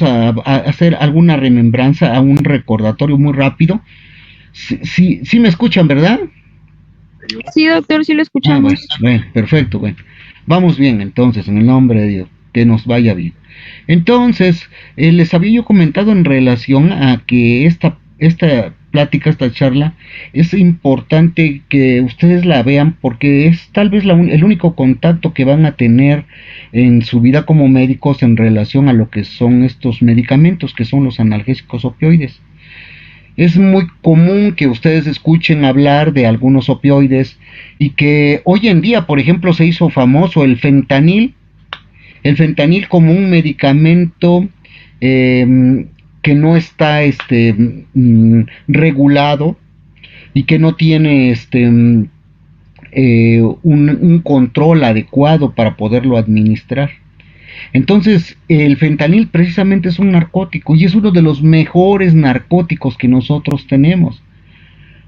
vamos a hacer alguna remembranza, a un recordatorio muy rápido. Sí me escuchan, ¿verdad? Sí, doctor, sí lo escuchamos. Bueno, perfecto, bueno. Vamos bien, entonces, en el nombre de Dios, que nos vaya bien. Entonces, les había yo comentado en relación a que esta plática, esta charla, es importante que ustedes la vean porque es tal vez el único contacto que van a tener en su vida como médicos en relación a lo que son estos medicamentos, que son los analgésicos opioides. Es muy común que ustedes escuchen hablar de algunos opioides y que hoy en día, por ejemplo, se hizo famoso el fentanil como un medicamento que no está regulado y que no tiene un control adecuado para poderlo administrar. Entonces, el fentanil precisamente es un narcótico y es uno de los mejores narcóticos que nosotros tenemos.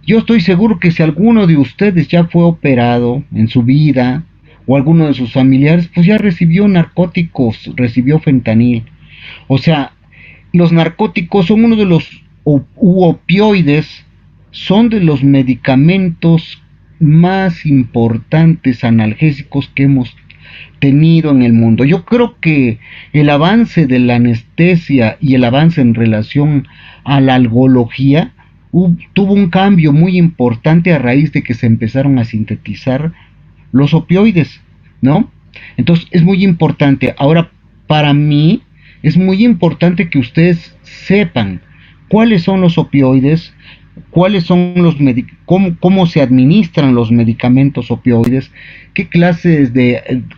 Yo estoy seguro que si alguno de ustedes ya fue operado en su vida o alguno de sus familiares, pues ya recibió narcóticos, recibió fentanil. O sea, los narcóticos son uno de los opioides, son de los medicamentos más importantes analgésicos que hemos tenido en el mundo. Yo creo que el avance de la anestesia y el avance en relación a la algología tuvo un cambio muy importante a raíz de que se empezaron a sintetizar los opioides, ¿no? Entonces es muy importante. Ahora, para mí, es muy importante que ustedes sepan cuáles son los opioides, cuáles son cómo se administran los medicamentos opioides, qué clases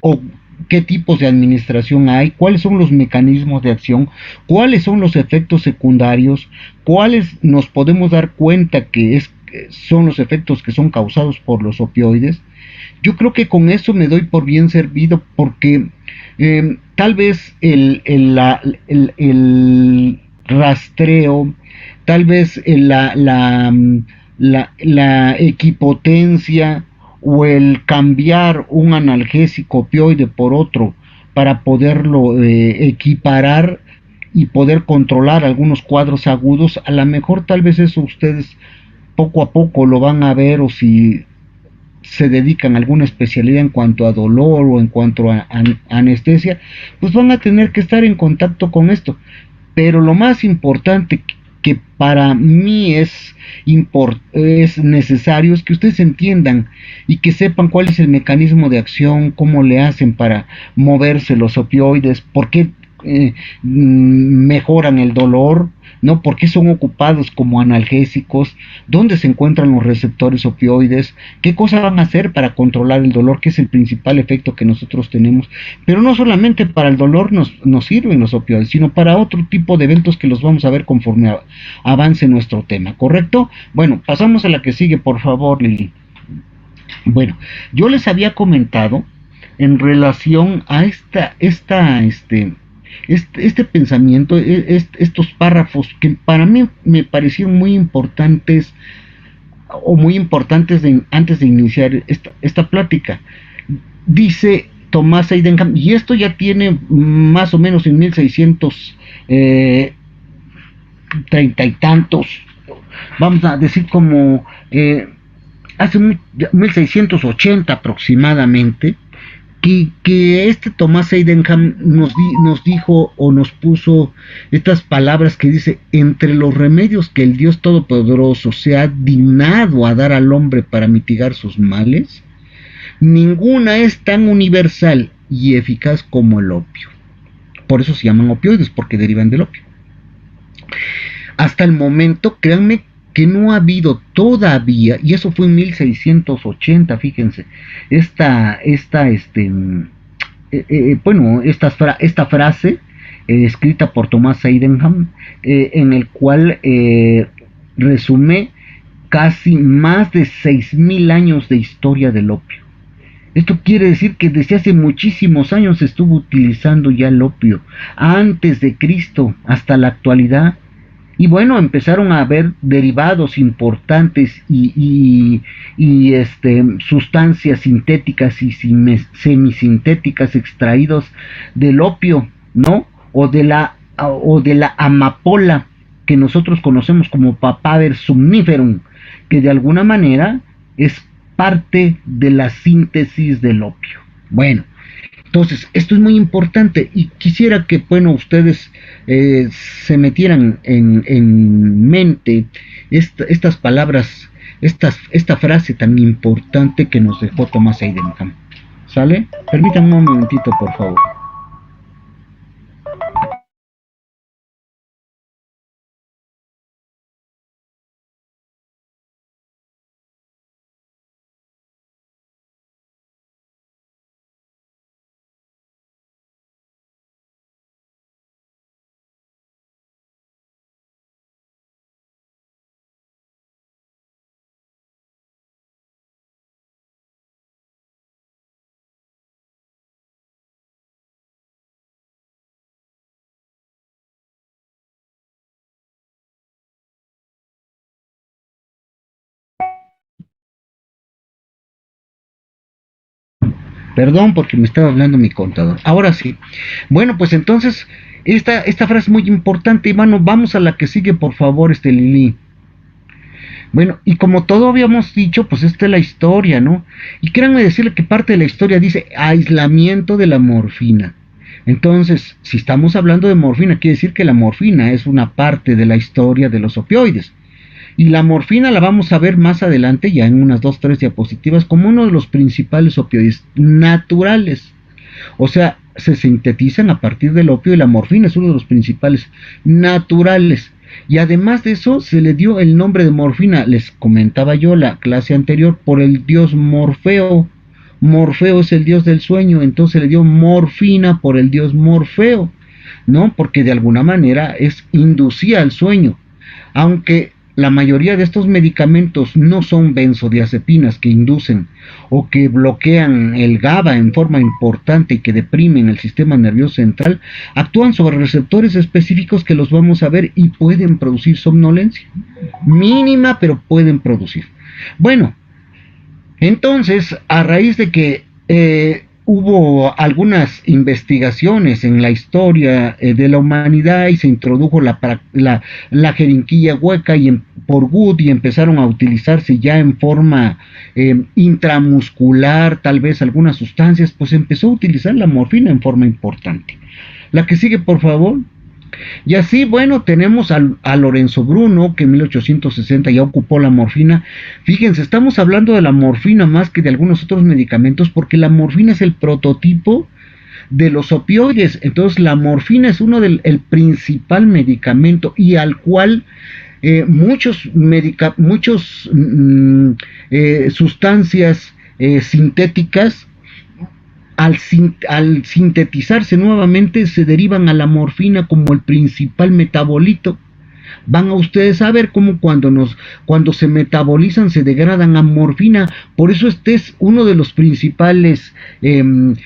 o qué tipos de administración hay, cuáles son los mecanismos de acción, cuáles son los efectos secundarios, cuáles nos podemos dar cuenta que son los efectos que son causados por los opioides. Yo creo que con eso me doy por bien servido porque tal vez el rastreo, tal vez la equipotencia o el cambiar un analgésico opioide por otro para poderlo equiparar y poder controlar algunos cuadros agudos, a lo mejor tal vez eso ustedes poco a poco lo van a ver, o si se dedican a alguna especialidad en cuanto a dolor o en cuanto a anestesia, pues van a tener que estar en contacto con esto. Pero lo más importante que para mí es necesario es que ustedes entiendan y que sepan cuál es el mecanismo de acción, cómo le hacen para moverse los opioides, por qué mejoran el dolor, ¿no? ¿Por qué son ocupados como analgésicos? ¿Dónde se encuentran los receptores opioides? ¿Qué cosas van a hacer para controlar el dolor, que es el principal efecto que nosotros tenemos? Pero no solamente para el dolor nos sirven los opioides, sino para otro tipo de eventos que los vamos a ver conforme avance nuestro tema, ¿correcto? Bueno, pasamos a la que sigue, por favor, Lili. Bueno, yo les había comentado en relación a este pensamiento, estos párrafos que para mí me parecieron muy importantes o muy importantes antes de iniciar esta plática. Dice Tomás Sydenham, y esto ya tiene más o menos en 1630 y tantos, vamos a decir como hace 1680 aproximadamente, que Tomás Sydenham nos dijo o nos puso estas palabras que dice: entre los remedios que el Dios Todopoderoso se ha dignado a dar al hombre para mitigar sus males, ninguna es tan universal y eficaz como el opio. Por eso se llaman opioides, porque derivan del opio. Hasta el momento, créanme que no ha habido todavía, y eso fue en 1680, fíjense, esta frase escrita por Tomás Sydenham, en el cual resume casi más de 6,000 años de historia del opio. Esto quiere decir que desde hace muchísimos años se estuvo utilizando ya el opio, antes de Cristo hasta la actualidad. Y bueno, empezaron a haber derivados importantes y sustancias sintéticas y semisintéticas extraídos del opio, ¿no? O de la o de la amapola que nosotros conocemos como Papaver somniferum, que de alguna manera es parte de la síntesis del opio. Bueno, entonces esto es muy importante y quisiera que, bueno, ustedes se metieran en mente estas palabras, esta frase tan importante que nos dejó Thomas Heidenkamp. ¿Sale? Permítanme un momentito, por favor. Perdón porque me estaba hablando mi contador. Ahora sí. Bueno, pues entonces, esta frase es muy importante, y bueno, vamos a la que sigue, por favor, Lili. Bueno, y como todo habíamos dicho, pues esta es la historia, ¿no? Y créanme decirle que parte de la historia dice aislamiento de la morfina. Entonces, si estamos hablando de morfina, quiere decir que la morfina es una parte de la historia de los opioides. Y la morfina la vamos a ver más adelante, ya en unas 2, 3 diapositivas, como uno de los principales opioides naturales. O sea, se sintetizan a partir del opio, y la morfina es uno de los principales naturales. Y además de eso, se le dio el nombre de morfina, les comentaba yo la clase anterior, por el dios Morfeo. Morfeo es el dios del sueño, entonces se le dio morfina por el dios Morfeo, ¿no? Porque de alguna manera inducía al sueño. Aunque la mayoría de estos medicamentos no son benzodiazepinas que inducen o que bloquean el GABA en forma importante y que deprimen el sistema nervioso central, actúan sobre receptores específicos que los vamos a ver y pueden producir somnolencia. Mínima, pero pueden producir. Bueno, entonces, a raíz de que hubo algunas investigaciones en la historia de la humanidad y se introdujo la jeringuilla hueca por Wood, y empezaron a utilizarse ya en forma intramuscular, tal vez algunas sustancias, pues empezó a utilizar la morfina en forma importante. La que sigue, por favor. Y así, bueno, tenemos a Lorenzo Bruno, que en 1860 ya ocupó la morfina. Fíjense, estamos hablando de la morfina más que de algunos otros medicamentos, porque la morfina es el prototipo de los opioides. Entonces, la morfina es el principal medicamento, y al cual muchos sustancias sintéticas, al sintetizarse nuevamente, se derivan a la morfina como el principal metabolito. Van a ustedes a ver cómo cuando se metabolizan se degradan a morfina. Por eso este es uno de los principales, el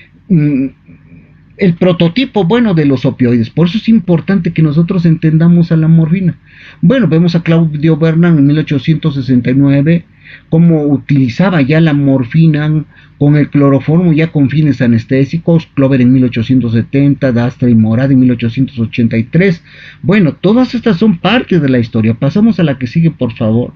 prototipo, bueno, de los opioides. Por eso es importante que nosotros entendamos a la morfina. Bueno, vemos a Claudio Bernal en 1869 cómo utilizaba ya la morfina con el cloroformo ya con fines anestésicos. Clover en 1870, Dastra y Morad en 1883. Bueno, todas estas son parte de la historia. Pasamos a la que sigue, por favor.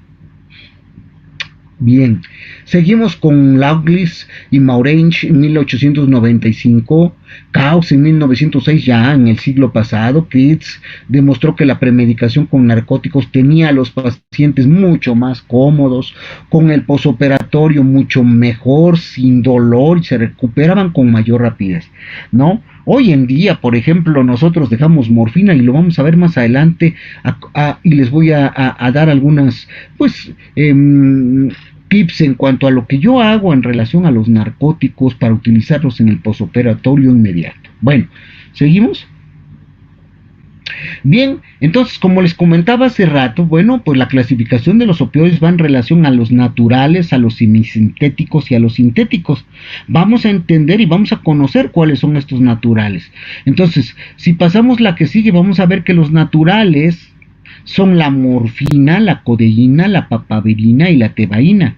Bien, seguimos con Lauglis y Maurench en 1895, Caus en 1906, ya en el siglo pasado. Pitts demostró que la premedicación con narcóticos tenía a los pacientes mucho más cómodos, con el posoperatorio mucho mejor, sin dolor, y se recuperaban con mayor rapidez, ¿no? Hoy en día, por ejemplo, nosotros dejamos morfina, y lo vamos a ver más adelante, y les voy a dar algunas, pues, tips en cuanto a lo que yo hago en relación a los narcóticos para utilizarlos en el posoperatorio inmediato. Bueno, ¿seguimos? Bien, entonces, como les comentaba hace rato, bueno, pues la clasificación de los opioides va en relación a los naturales, a los semisintéticos y a los sintéticos. Vamos a entender y vamos a conocer cuáles son estos naturales. Entonces, si pasamos la que sigue, vamos a ver que los naturales son la morfina, la codeína, la papaverina y la tebaína.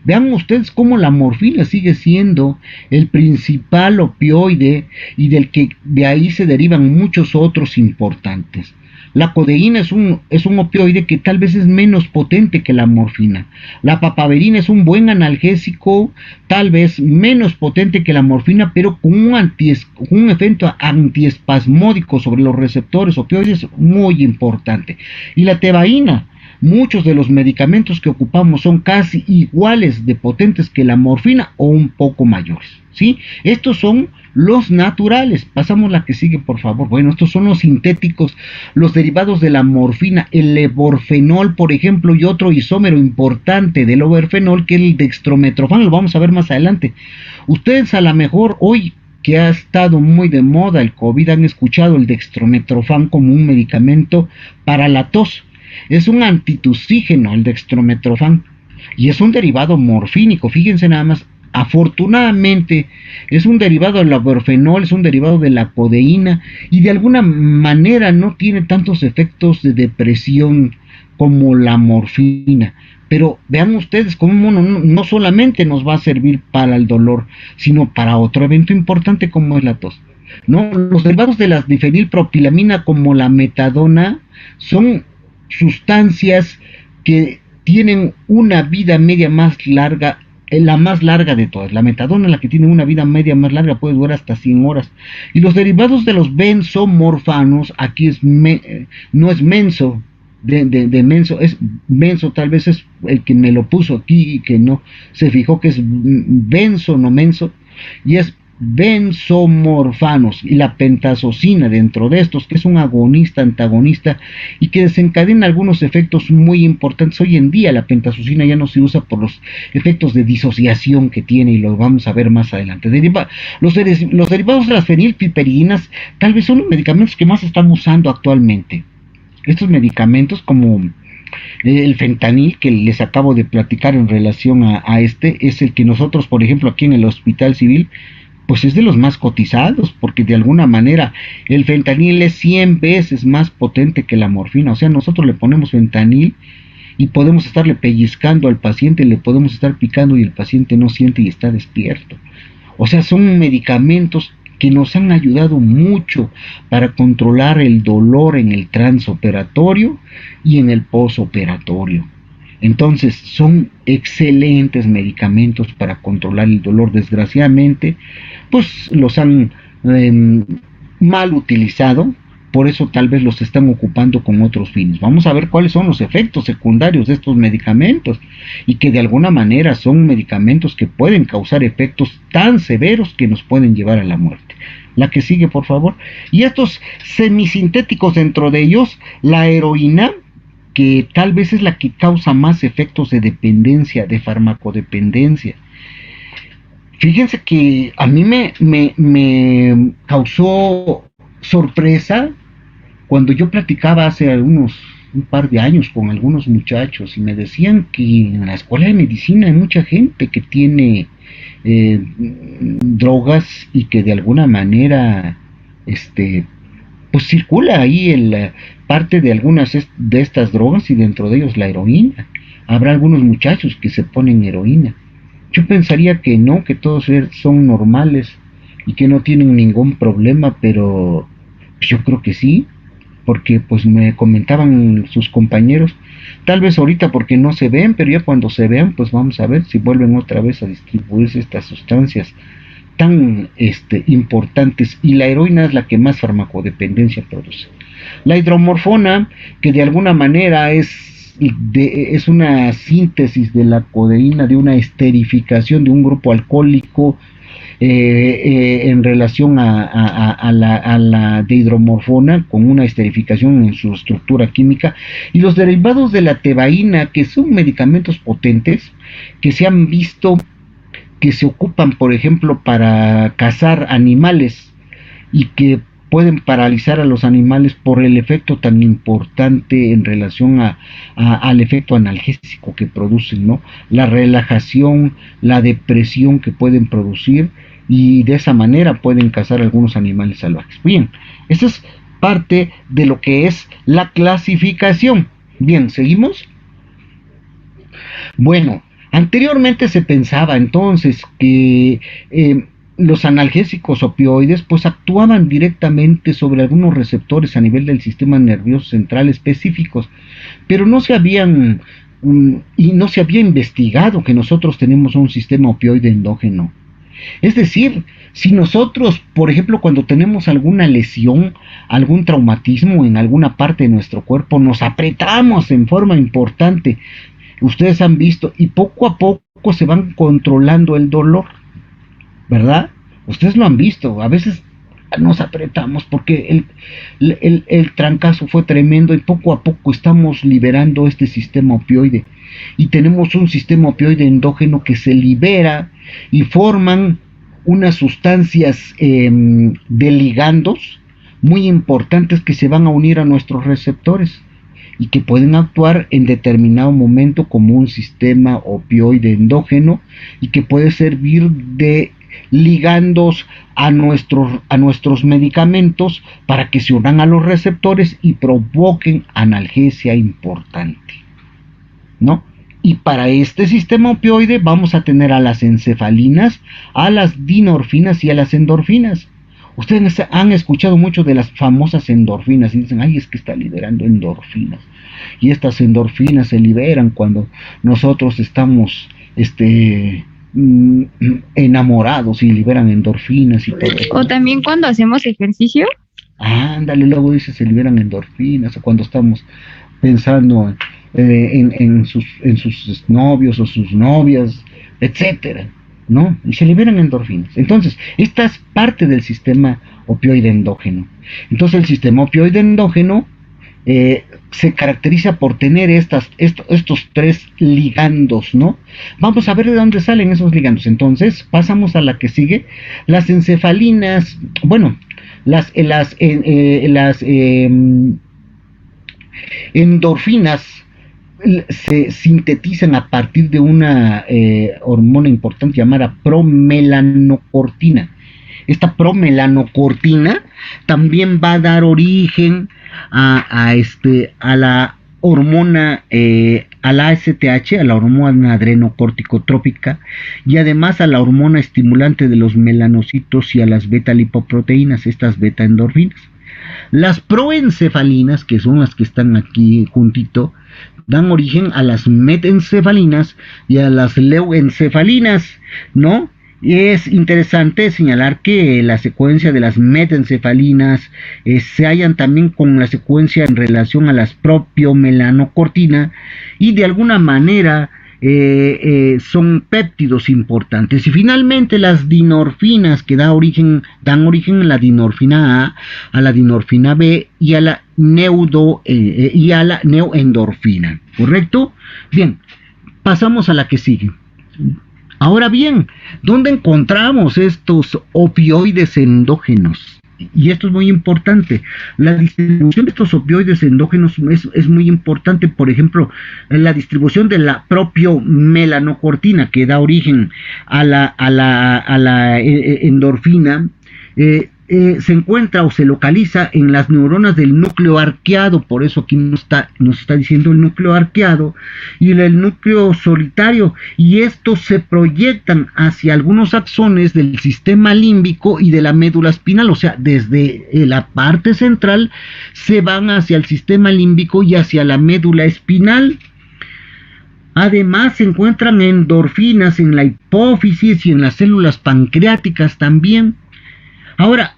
Vean ustedes cómo la morfina sigue siendo el principal opioide y del que de ahí se derivan muchos otros importantes. La codeína es un opioide que tal vez es menos potente que la morfina. La papaverina es un buen analgésico, tal vez menos potente que la morfina, pero con un efecto antiespasmódico sobre los receptores opioides muy importante. Y la tebaína, muchos de los medicamentos que ocupamos son casi iguales de potentes que la morfina o un poco mayores, ¿sí? Estos son los naturales. Pasamos la que sigue, por favor. Bueno, estos son los sintéticos, los derivados de la morfina, el levorfenol, por ejemplo, y otro isómero importante del levorfenol, que es el dextrometorfán, lo vamos a ver más adelante. Ustedes a lo mejor hoy, que ha estado muy de moda el COVID, han escuchado el dextrometorfán como un medicamento para la tos. Es un antitusígeno el dextrometorfán y es un derivado morfínico, fíjense nada más. Afortunadamente es un derivado del levorfenol, es un derivado de la codeína y de alguna manera no tiene tantos efectos de depresión como la morfina. Pero vean ustedes cómo no solamente nos va a servir para el dolor, sino para otro evento importante como es la tos. ¿No? Los derivados de la difenilpropilamina como la metadona son sustancias que tienen una vida media más larga, la más larga de todas. La metadona, la que tiene una vida media más larga, puede durar hasta 100 horas. Y los derivados de los benzomorfanos, aquí no es menso, de menso, es menso, tal vez es el que me lo puso aquí y que no se fijó que es benzo, no menso, y es benzomorfanos y la pentazocina dentro de estos, que es un agonista, antagonista y que desencadena algunos efectos muy importantes. Hoy en día la pentazocina ya no se usa por los efectos de disociación que tiene y lo vamos a ver más adelante. Los derivados de las fenilpiperidinas tal vez son los medicamentos que más se están usando actualmente. Estos medicamentos como el fentanil que les acabo de platicar en relación a este, es el que nosotros, por ejemplo, aquí en el Hospital Civil, pues es de los más cotizados, porque de alguna manera el fentanil es 100 veces más potente que la morfina. O sea, nosotros le ponemos fentanil y podemos estarle pellizcando al paciente, le podemos estar picando y el paciente no siente y está despierto. O sea, son medicamentos que nos han ayudado mucho para controlar el dolor en el transoperatorio y en el posoperatorio. Entonces son excelentes medicamentos para controlar el dolor. Desgraciadamente, pues los han mal utilizado, por eso tal vez los están ocupando con otros fines. Vamos a ver cuáles son los efectos secundarios de estos medicamentos y que de alguna manera son medicamentos que pueden causar efectos tan severos que nos pueden llevar a la muerte. La que sigue, por favor. Y estos semisintéticos, dentro de ellos la heroína, que tal vez es la que causa más efectos de dependencia, de farmacodependencia. Fíjense que a mí me causó sorpresa cuando yo platicaba hace un par de años con algunos muchachos y me decían que en la escuela de medicina hay mucha gente que tiene drogas y que de alguna manera pues circula ahí parte de algunas de estas drogas y dentro de ellos la heroína. Habrá algunos muchachos que se ponen heroína. Yo pensaría que no, que todos son normales y que no tienen ningún problema, pero yo creo que sí, porque pues me comentaban sus compañeros, tal vez ahorita porque no se ven, pero ya cuando se vean pues vamos a ver si vuelven otra vez a distribuirse estas sustancias tan importantes, y la heroína es la que más farmacodependencia produce. La hidromorfona, que de alguna manera es una síntesis de la codeína, de una esterificación de un grupo alcohólico en relación a la dihidromorfona, con una esterificación en su estructura química, y los derivados de la tebaína, que son medicamentos potentes que se han visto que se ocupan, por ejemplo, para cazar animales y que pueden paralizar a los animales por el efecto tan importante en relación al efecto analgésico que producen, ¿no? La relajación, la depresión que pueden producir, y de esa manera pueden cazar algunos animales salvajes. Bien, esa es parte de lo que es la clasificación. Bien, ¿seguimos? Bueno, Anteriormente se pensaba entonces que los analgésicos opioides pues actuaban directamente sobre algunos receptores a nivel del sistema nervioso central específicos, pero no se había investigado que nosotros tenemos un sistema opioide endógeno. Es decir, si nosotros, por ejemplo, cuando tenemos alguna lesión, algún traumatismo en alguna parte de nuestro cuerpo, nos apretamos en forma importante, ustedes han visto, y poco a poco se van controlando el dolor, ¿verdad? Ustedes lo han visto, a veces nos apretamos porque el trancazo fue tremendo y poco a poco estamos liberando este sistema opioide. Y tenemos un sistema opioide endógeno que se libera y forman unas sustancias de ligandos muy importantes que se van a unir a nuestros receptores y que pueden actuar en determinado momento como un sistema opioide endógeno y que puede servir de ligandos a nuestros medicamentos para que se unan a los receptores y provoquen analgesia importante, ¿no? Y para este sistema opioide vamos a tener a las encefalinas, a las dinorfinas y a las endorfinas. Ustedes han escuchado mucho de las famosas endorfinas y dicen, ay, es que está liberando endorfinas. Y estas endorfinas se liberan cuando nosotros estamos enamorados y liberan endorfinas y todo eso. O también cuando hacemos ejercicio. Ándale, luego dice se liberan endorfinas, o cuando estamos pensando en sus novios o sus novias, etcétera, ¿no? Y se liberan endorfinas. Entonces, esta es parte del sistema opioide endógeno. Entonces, el sistema opioide endógeno se caracteriza por tener estos tres ligandos, ¿no? Vamos a ver de dónde salen esos ligandos. Entonces, pasamos a la que sigue. Las encefalinas, bueno, las endorfinas se sintetizan a partir de una hormona importante llamada promelanocortina. Esta promelanocortina también va a dar origen a la hormona, a la ACTH, a la hormona adrenocorticotrópica, y además a la hormona estimulante de los melanocitos y a las beta-lipoproteínas, estas beta-endorfinas. Las proencefalinas, que son las que están aquí juntito, dan origen a las metencefalinas y a las leuencefalinas, ¿no? Y es interesante señalar que la secuencia de las metencefalinas se hallan también con la secuencia en relación a las propiomelanocortina y de alguna manera son péptidos importantes. Y finalmente las dinorfinas que dan origen a la dinorfina a la dinorfina B y a la neuendorfina, ¿correcto? Bien, pasamos a la que sigue. Ahora bien, ¿dónde encontramos estos opioides endógenos? Y esto es muy importante. La distribución de estos opioides endógenos es muy importante. Por ejemplo, la distribución de la propiomelanocortina que da origen a la endorfina se encuentra o se localiza en las neuronas del núcleo arqueado, por eso aquí nos está diciendo el núcleo arqueado, y el núcleo solitario, y estos se proyectan hacia algunos axones del sistema límbico y de la médula espinal, o sea, desde la parte central se van hacia el sistema límbico y hacia la médula espinal. Además se encuentran endorfinas en la hipófisis y en las células pancreáticas también. Ahora,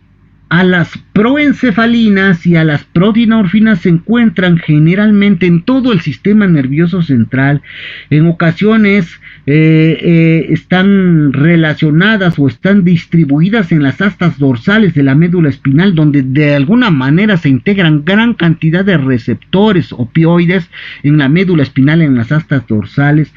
a las proencefalinas y a las prodinorfinas se encuentran generalmente en todo el sistema nervioso central. En ocasiones están relacionadas o están distribuidas en las astas dorsales de la médula espinal, donde de alguna manera se integran gran cantidad de receptores opioides en la médula espinal, en las astas dorsales,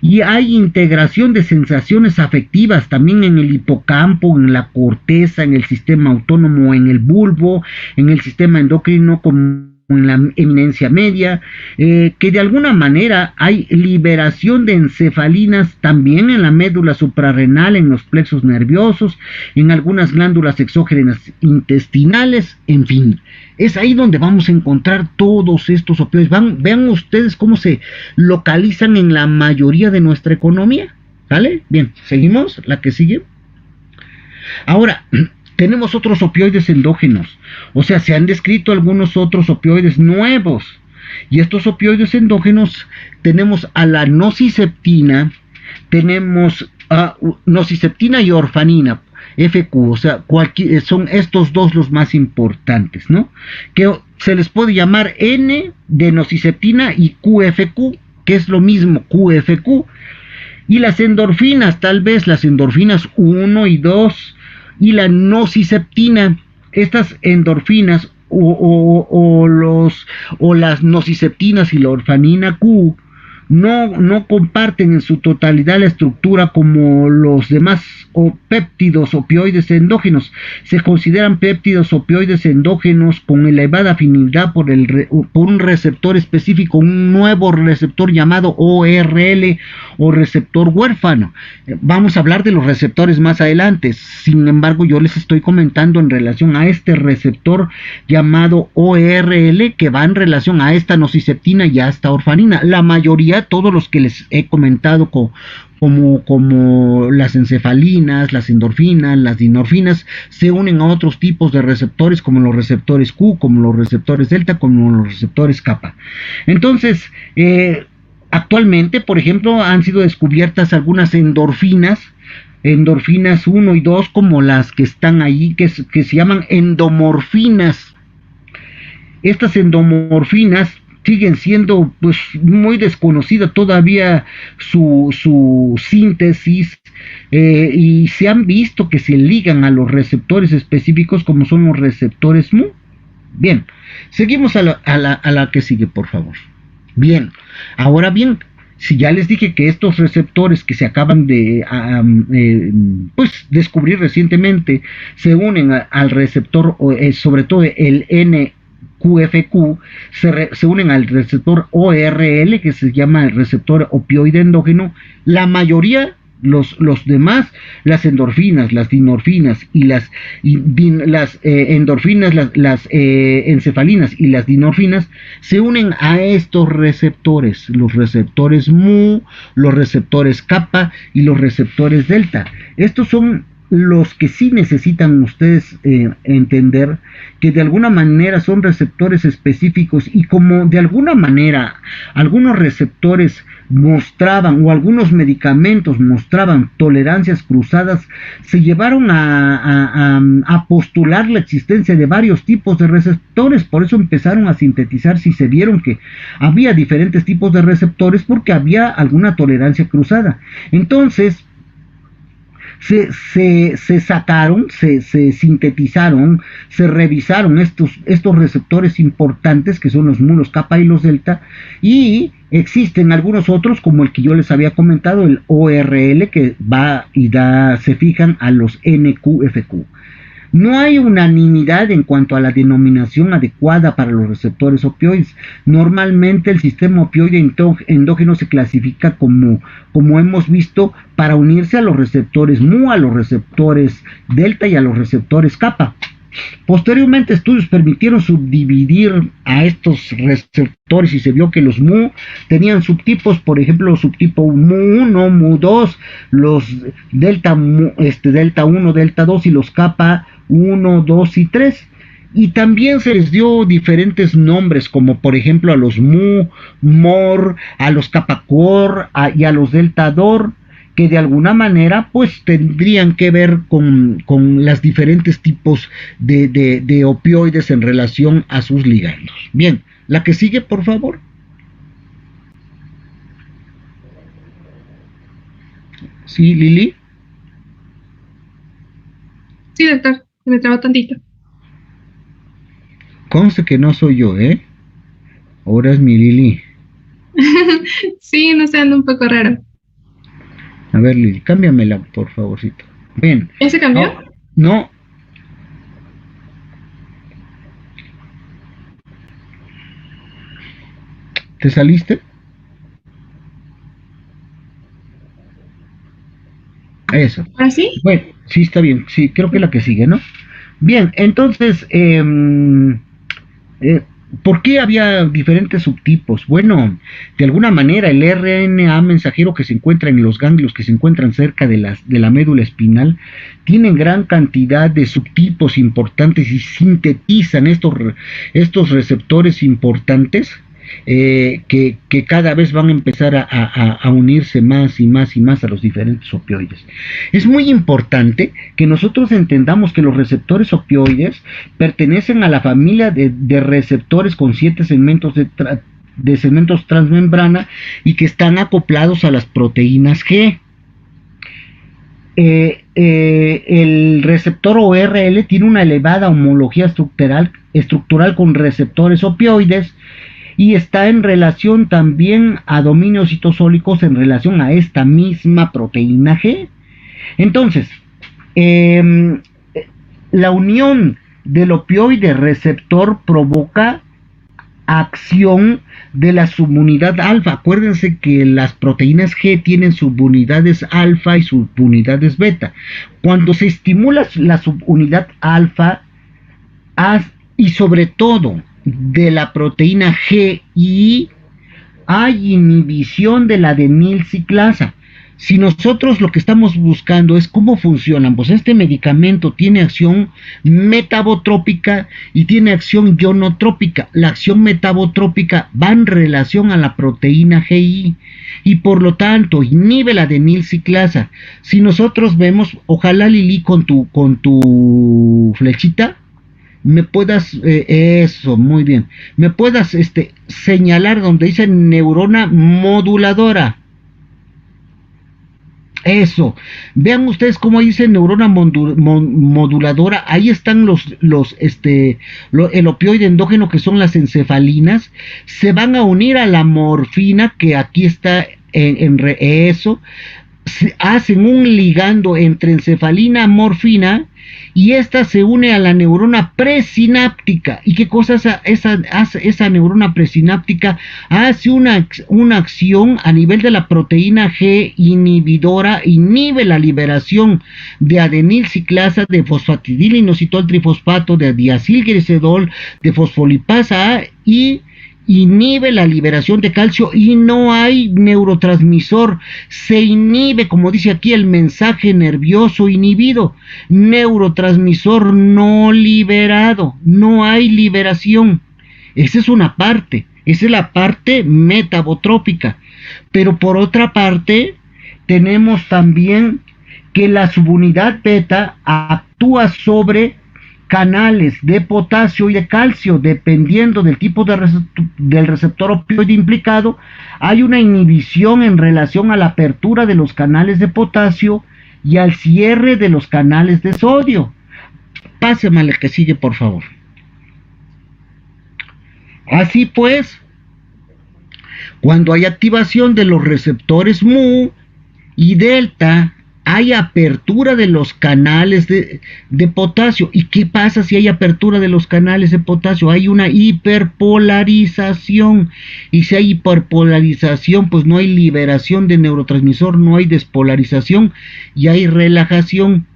y hay integración de sensaciones afectivas también en el hipocampo, en la corteza, en el sistema autónomo, en el bulbo, en el sistema endocrino, como en la eminencia media, que de alguna manera hay liberación de encefalinas también en la médula suprarrenal, en los plexos nerviosos, en algunas glándulas exógenas intestinales, en fin. Es ahí donde vamos a encontrar todos estos opioides. Vean ustedes cómo se localizan en la mayoría de nuestra economía. ¿Vale? Bien, seguimos, la que sigue. Ahora, tenemos otros opioides endógenos, o sea, se han descrito algunos otros opioides nuevos, y estos opioides endógenos tenemos a la nociceptina, tenemos a nociceptina y orfanina, FQ, o sea, son estos dos los más importantes, ¿no? Que se les puede llamar N de nociceptina y QFQ, que es lo mismo, QFQ, y las endorfinas, tal vez las endorfinas 1 y 2, y la nociceptina, estas endorfinas o las nociceptinas y la orfanina Q no comparten en su totalidad la estructura como los demás péptidos opioides endógenos. Se consideran péptidos opioides endógenos con elevada afinidad por un receptor específico, un nuevo receptor llamado ORL o receptor huérfano. Vamos a hablar de los receptores más adelante. Sin embargo, yo les estoy comentando en relación a este receptor llamado ORL, que va en relación a esta nociceptina y a esta orfanina. La mayoría, todos los que les he comentado como las encefalinas, las endorfinas, las dinorfinas, se unen a otros tipos de receptores como los receptores Q, como los receptores delta, como los receptores kappa. Entonces, actualmente, por ejemplo, han sido descubiertas algunas endorfinas 1 y 2, como las que están ahí, que se llaman endomorfinas. Estas endomorfinas siguen siendo pues muy desconocida todavía su síntesis, y se han visto que se ligan a los receptores específicos como son los receptores mu. Bien, seguimos a la que sigue, por favor. Bien, ahora bien, si ya les dije que estos receptores que se acaban de pues descubrir recientemente se unen al receptor, sobre todo el NQFQ, se unen al receptor ORL, que se llama el receptor opioide endógeno, la mayoría, los demás, las endorfinas, las dinorfinas y las endorfinas, las encefalinas y las dinorfinas se unen a estos receptores, los receptores mu, los receptores kappa y los receptores delta. Estos son los que sí necesitan ustedes entender que de alguna manera son receptores específicos, y como de alguna manera algunos receptores mostraban o algunos medicamentos mostraban tolerancias cruzadas, se llevaron a postular la existencia de varios tipos de receptores. Por eso empezaron a sintetizarse y se vieron que había diferentes tipos de receptores porque había alguna tolerancia cruzada. Entonces se sacaron, se sintetizaron, se revisaron estos receptores importantes que son los mu, los kappa y los delta, y existen algunos otros como el que yo les había comentado, el ORL, que va y se fijan a los NQFQ. No hay unanimidad en cuanto a la denominación adecuada para los receptores opioides. Normalmente el sistema opioide endógeno se clasifica como hemos visto, para unirse a los receptores mu, a los receptores delta y a los receptores kappa. Posteriormente, estudios permitieron subdividir a estos receptores y se vio que los mu tenían subtipos, por ejemplo, los subtipos mu1, mu2, los delta 1, delta 2 y los kappa 1, 2 y 3. Y también se les dio diferentes nombres, como por ejemplo a los mu, mor, a los kappa core y a los delta dor, que de alguna manera pues tendrían que ver con los diferentes tipos de opioides en relación a sus ligandos. Bien, la que sigue, por favor. ¿Sí, Lili? Sí, doctor, me trabó tantito. Conste que no soy yo, ¿eh? Ahora es mi Lili. Sí, no sé, anda un poco raro. A ver, Lili, cámbiamela, por favorcito. Bien. ¿Ya se cambió? No. ¿Te saliste? Eso. ¿Ahora sí? Bueno, sí está bien, sí, creo que es la que sigue, ¿no? Bien, entonces, eh, ¿por qué había diferentes subtipos? Bueno, de alguna manera el RNA mensajero que se encuentra en los ganglios que se encuentran cerca de la médula espinal tienen gran cantidad de subtipos importantes y sintetizan estos receptores importantes que cada vez van a empezar a unirse más y más y más a los diferentes opioides. Es muy importante que nosotros entendamos que los receptores opioides pertenecen a la familia de receptores con 7 segmentos de segmentos transmembrana y que están acoplados a las proteínas G. El receptor ORL tiene una elevada homología estructural con receptores opioides y está en relación también a dominios citosólicos en relación a esta misma proteína G. Entonces, la unión del opioide receptor provoca acción de la subunidad alfa. Acuérdense que las proteínas G tienen subunidades alfa y subunidades beta. Cuando se estimula la subunidad alfa y sobre todo de la proteína GI, hay inhibición de la adenilciclasa. Si nosotros lo que estamos buscando es cómo funcionan, pues este medicamento tiene acción metabotrópica y tiene acción ionotrópica. La acción metabotrópica va en relación a la proteína GI y por lo tanto inhibe la adenilciclasa. Si nosotros vemos, ojalá Lili con tu flechita me puedas, eso, muy bien, me puedas señalar donde dice neurona moduladora. Eso, vean ustedes cómo dice neurona moduladora, ahí están el opioide endógeno que son las encefalinas, se van a unir a la morfina que aquí está eso, hacen un ligando entre encefalina y morfina y esta se une a la neurona presináptica. ¿Y qué cosa hace esa neurona presináptica? Hace una acción a nivel de la proteína G inhibidora, inhibe la liberación de adenilciclasa, de fosfatidilinositol trifosfato, de diacilglicerol, de fosfolipasa A y inhibe la liberación de calcio y no hay neurotransmisor, se inhibe, como dice aquí, el mensaje nervioso inhibido, neurotransmisor no liberado, no hay liberación. Esa es una parte, esa es la parte metabotrópica, pero por otra parte tenemos también que la subunidad beta actúa sobre canales de potasio y de calcio, dependiendo del tipo del receptor opioide implicado, hay una inhibición en relación a la apertura de los canales de potasio y al cierre de los canales de sodio. Páseme al que sigue, por favor. Así pues, cuando hay activación de los receptores mu y delta, hay apertura de los canales de potasio. ¿Y qué pasa si hay apertura de los canales de potasio? Hay una hiperpolarización. Y si hay hiperpolarización, pues no hay liberación de neurotransmisor, no hay despolarización y hay relajación.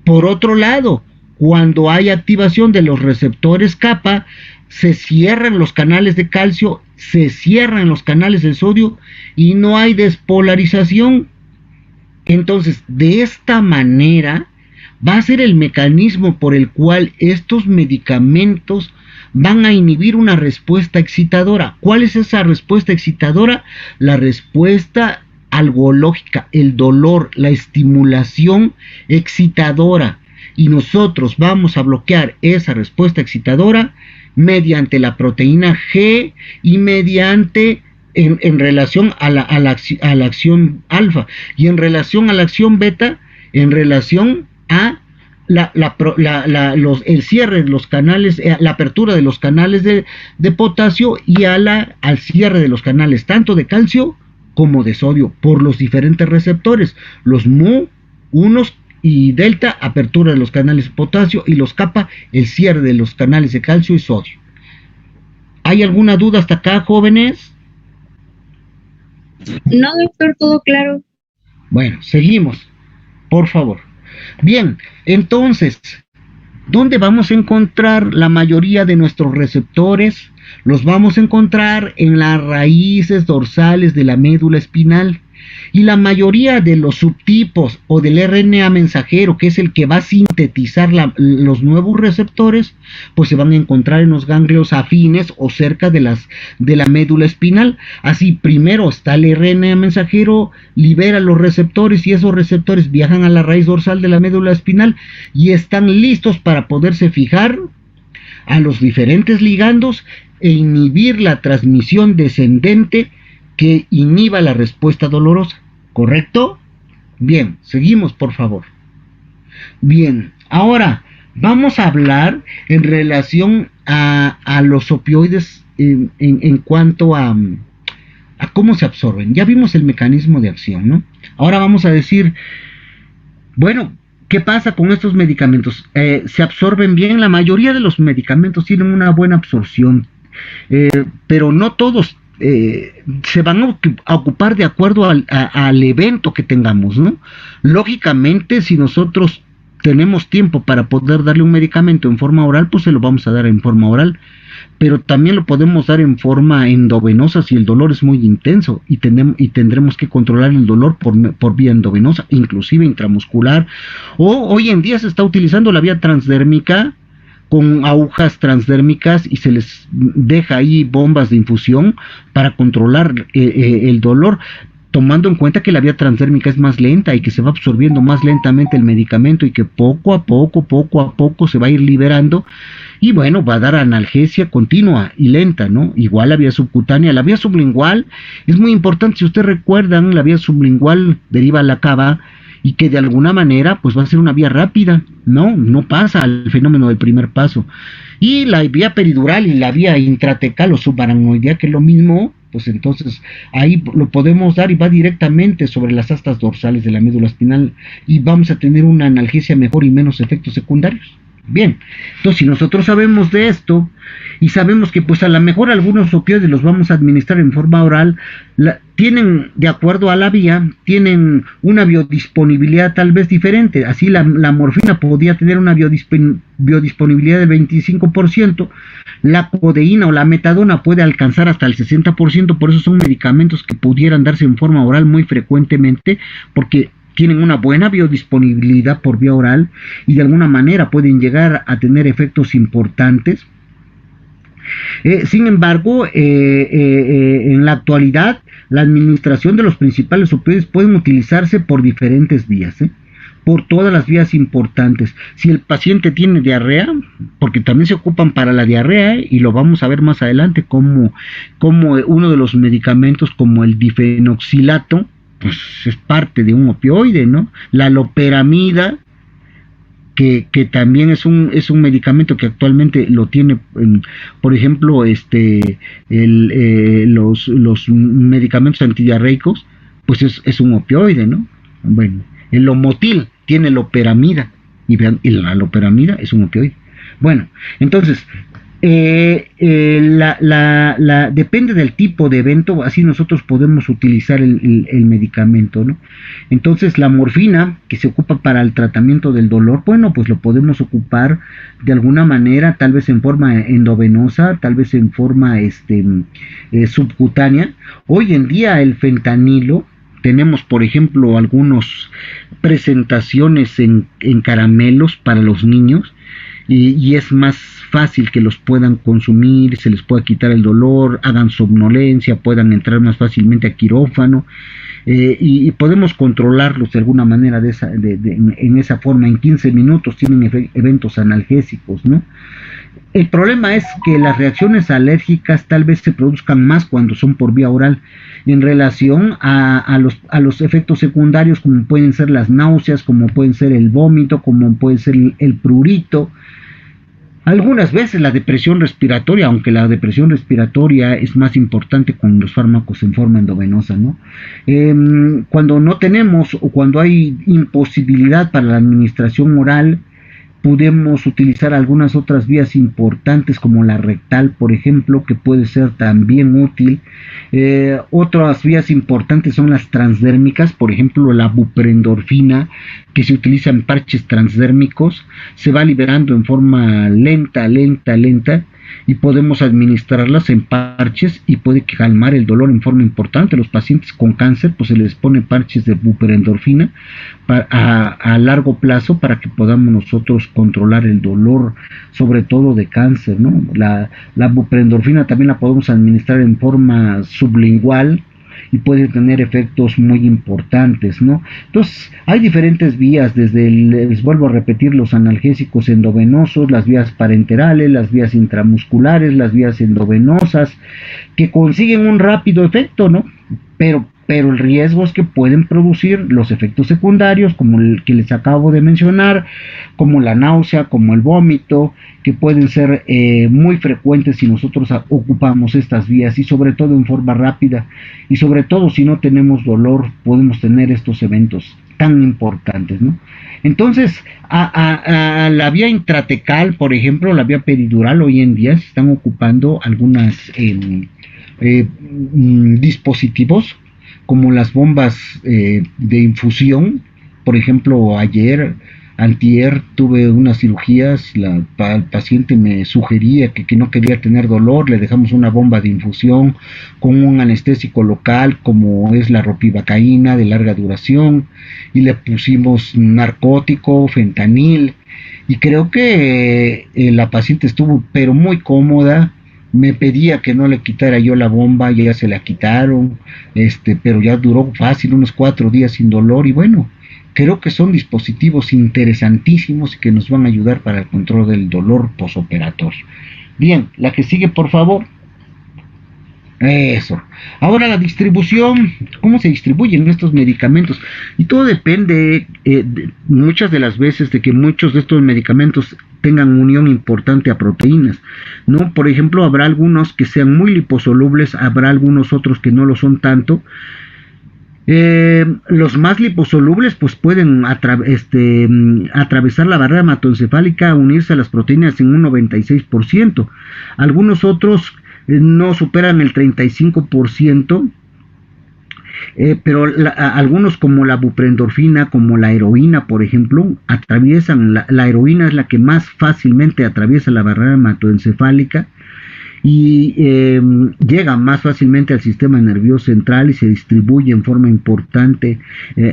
Por otro lado, cuando hay activación de los receptores kappa, se cierran los canales de calcio, se cierran los canales de sodio y no hay despolarización. Entonces, de esta manera va a ser el mecanismo por el cual estos medicamentos van a inhibir una respuesta excitadora. ¿Cuál es esa respuesta excitadora? La respuesta algológica, el dolor, la estimulación excitadora. Y nosotros vamos a bloquear esa respuesta excitadora mediante la proteína G y mediante en relación a la acción alfa y en relación a la acción beta, en relación a el cierre de los canales, la apertura de los canales de potasio y al cierre de los canales tanto de calcio como de sodio por los diferentes receptores, los mu, unos y delta, apertura de los canales de potasio, y los kappa, el cierre de los canales de calcio y sodio. ¿Hay alguna duda hasta acá, jóvenes? No, doctor, todo claro. Bueno, seguimos, por favor. Bien, entonces, ¿dónde vamos a encontrar la mayoría de nuestros receptores? Los vamos a encontrar en las raíces dorsales de la médula espinal. Y la mayoría de los subtipos o del RNA mensajero, que es el que va a sintetizar los nuevos receptores, pues se van a encontrar en los ganglios afines o cerca de la médula espinal. Así, primero está el RNA mensajero, libera los receptores y esos receptores viajan a la raíz dorsal de la médula espinal y están listos para poderse fijar a los diferentes ligandos e inhibir la transmisión descendente que inhiba la respuesta dolorosa, ¿correcto? Bien, seguimos por favor. Bien, ahora vamos a hablar en relación a los opioides en cuanto a cómo se absorben. Ya vimos el mecanismo de acción, ¿no? Ahora vamos a decir, bueno, ¿qué pasa con estos medicamentos? ¿Se absorben bien? La mayoría de los medicamentos tienen una buena absorción, pero no todos se van a ocupar de acuerdo al evento que tengamos, ¿no? Lógicamente, si nosotros tenemos tiempo para poder darle un medicamento en forma oral, pues se lo vamos a dar en forma oral, pero también lo podemos dar en forma endovenosa si el dolor es muy intenso y tendremos que controlar el dolor por vía endovenosa, inclusive intramuscular, o hoy en día se está utilizando la vía transdérmica con agujas transdérmicas y se les deja ahí bombas de infusión para controlar el dolor, tomando en cuenta que la vía transdérmica es más lenta y que se va absorbiendo más lentamente el medicamento y que poco a poco se va a ir liberando y bueno, va a dar analgesia continua y lenta, ¿no? Igual la vía subcutánea, la vía sublingual es muy importante. Si ustedes recuerdan, la vía sublingual deriva a la cava y que de alguna manera pues va a ser una vía rápida, no pasa al fenómeno del primer paso. Y la vía peridural y la vía intratecal o subaracnoidea, que es lo mismo, pues entonces ahí lo podemos dar y va directamente sobre las astas dorsales de la médula espinal y vamos a tener una analgesia mejor y menos efectos secundarios. Bien, entonces si nosotros sabemos de esto y sabemos que pues a lo mejor algunos opioides los vamos a administrar en forma oral, tienen, de acuerdo a la vía, tienen una biodisponibilidad tal vez diferente. Así la morfina podría tener una biodisponibilidad del 25%, la codeína o la metadona puede alcanzar hasta el 60%, por eso son medicamentos que pudieran darse en forma oral muy frecuentemente, porque tienen una buena biodisponibilidad por vía oral y de alguna manera pueden llegar a tener efectos importantes. Sin embargo, en la actualidad, la administración de los principales opioides pueden utilizarse por diferentes vías, por todas las vías importantes. Si el paciente tiene diarrea, porque también se ocupan para la diarrea, y lo vamos a ver más adelante, como uno de los medicamentos como el difenoxilato, pues es parte de un opioide, ¿no? La loperamida, que también es un medicamento que actualmente lo tiene, por ejemplo, los medicamentos antidiarreicos, pues es un opioide, ¿no? Bueno, el Lomotil tiene loperamida y la loperamida es un opioide. Bueno, entonces depende del tipo de evento, así nosotros podemos utilizar el medicamento, ¿no? Entonces la morfina, que se ocupa para el tratamiento del dolor, bueno, pues lo podemos ocupar de alguna manera, tal vez en forma endovenosa, tal vez en forma subcutánea. Hoy en día el fentanilo, tenemos por ejemplo algunas presentaciones en caramelos para los niños, y es más fácil que los puedan consumir, se les pueda quitar el dolor, hagan somnolencia, puedan entrar más fácilmente a quirófano, y podemos controlarlos de alguna manera en esa forma. En 15 minutos tienen eventos analgésicos, ¿no? El problema es que las reacciones alérgicas tal vez se produzcan más cuando son por vía oral en relación a los efectos secundarios, como pueden ser las náuseas, como pueden ser el vómito, como puede ser el prurito. Algunas veces la depresión respiratoria, aunque la depresión respiratoria es más importante con los fármacos en forma endovenosa, ¿no? Cuando no tenemos o cuando hay imposibilidad para la administración oral, Podemos utilizar algunas otras vías importantes como la rectal, por ejemplo, que puede ser también útil. Otras vías importantes son las transdérmicas, por ejemplo, la buprendorfina, que se utiliza en parches transdérmicos, se va liberando en forma lenta, lenta, lenta, y podemos administrarlas en parches y puede calmar el dolor en forma importante. Los pacientes con cáncer, pues se les pone parches de buprendorfina a largo plazo para que podamos nosotros controlar el dolor, sobre todo de cáncer, ¿no? La buprendorfina también la podemos administrar en forma sublingual y puede tener efectos muy importantes, ¿no? Entonces, hay diferentes vías, les vuelvo a repetir, los analgésicos endovenosos, las vías parenterales, las vías intramusculares, las vías endovenosas, que consiguen un rápido efecto, ¿no? Pero el riesgo es que pueden producir los efectos secundarios, como el que les acabo de mencionar, como la náusea, como el vómito, que pueden ser muy frecuentes si nosotros ocupamos estas vías y sobre todo en forma rápida, y sobre todo si no tenemos dolor podemos tener estos eventos tan importantes, ¿no? Entonces, a la vía intratecal, por ejemplo, la vía peridural, hoy en día se están ocupando algunas dispositivos como las bombas de infusión. Por ejemplo, antier tuve unas cirugías, el paciente me sugería que no quería tener dolor, le dejamos una bomba de infusión con un anestésico local como es la ropivacaína de larga duración, y le pusimos narcótico, fentanil, y creo que la paciente estuvo pero muy cómoda. Me pedía que no le quitara yo la bomba, ya se la quitaron, pero ya duró fácil unos 4 días sin dolor, y bueno, creo que son dispositivos interesantísimos y que nos van a ayudar para el control del dolor posoperatorio. Bien, la que sigue, por favor. Eso. Ahora la distribución, ¿cómo se distribuyen estos medicamentos? Y todo depende muchas de las veces de que muchos de estos medicamentos tengan unión importante a proteínas, ¿no? Por ejemplo, habrá algunos que sean muy liposolubles, habrá algunos otros que no lo son tanto. Los más liposolubles pues pueden atravesar la barrera hematoencefálica, unirse a las proteínas en un 96%. Algunos otros no superan el 35%, pero algunos como la buprendorfina, como la heroína, por ejemplo, atraviesan, la heroína es la que más fácilmente atraviesa la barrera hematoencefálica y llega más fácilmente al sistema nervioso central y se distribuye en forma importante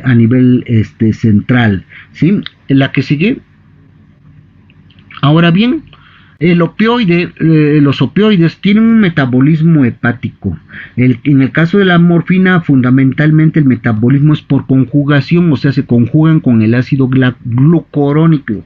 a nivel central, ¿sí? La que sigue. Ahora bien, los opioides tienen un metabolismo hepático. En el caso de la morfina, fundamentalmente el metabolismo es por conjugación, o sea, se conjugan con el ácido glucurónico.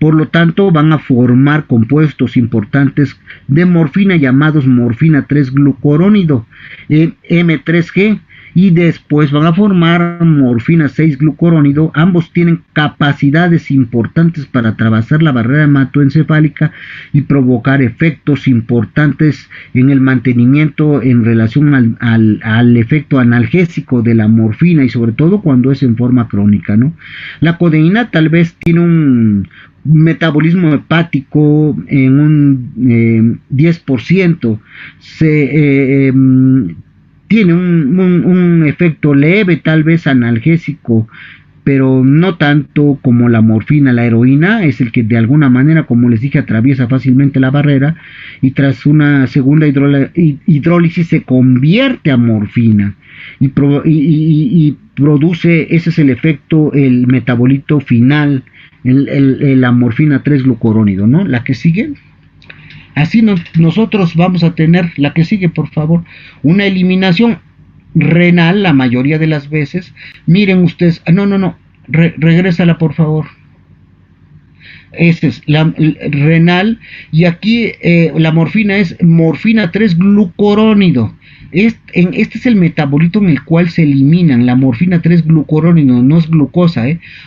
Por lo tanto, van a formar compuestos importantes de morfina llamados morfina 3-glucurónido, M3G, y después van a formar morfina 6-glucurónido. Ambos tienen capacidades importantes para atravesar la barrera hematoencefálica y provocar efectos importantes en el mantenimiento en relación al efecto analgésico de la morfina, y sobre todo cuando es en forma crónica, ¿no? La codeína tal vez tiene un metabolismo hepático en un 10%, tiene un efecto leve, tal vez analgésico, pero no tanto como la morfina. La heroína es el que de alguna manera, como les dije, atraviesa fácilmente la barrera y tras una segunda hidrólisis se convierte a morfina y produce, ese es el efecto, el metabolito final, la morfina 3-glucurónido, ¿no? La que sigue. Así nosotros vamos a tener, la que sigue, por favor, una eliminación renal la mayoría de las veces. Miren ustedes, regrésala, por favor. Esa es la renal, y aquí la morfina es morfina 3-glucurónido. Este es el metabolito en el cual se eliminan la morfina 3-glucurónido, no es glucosa,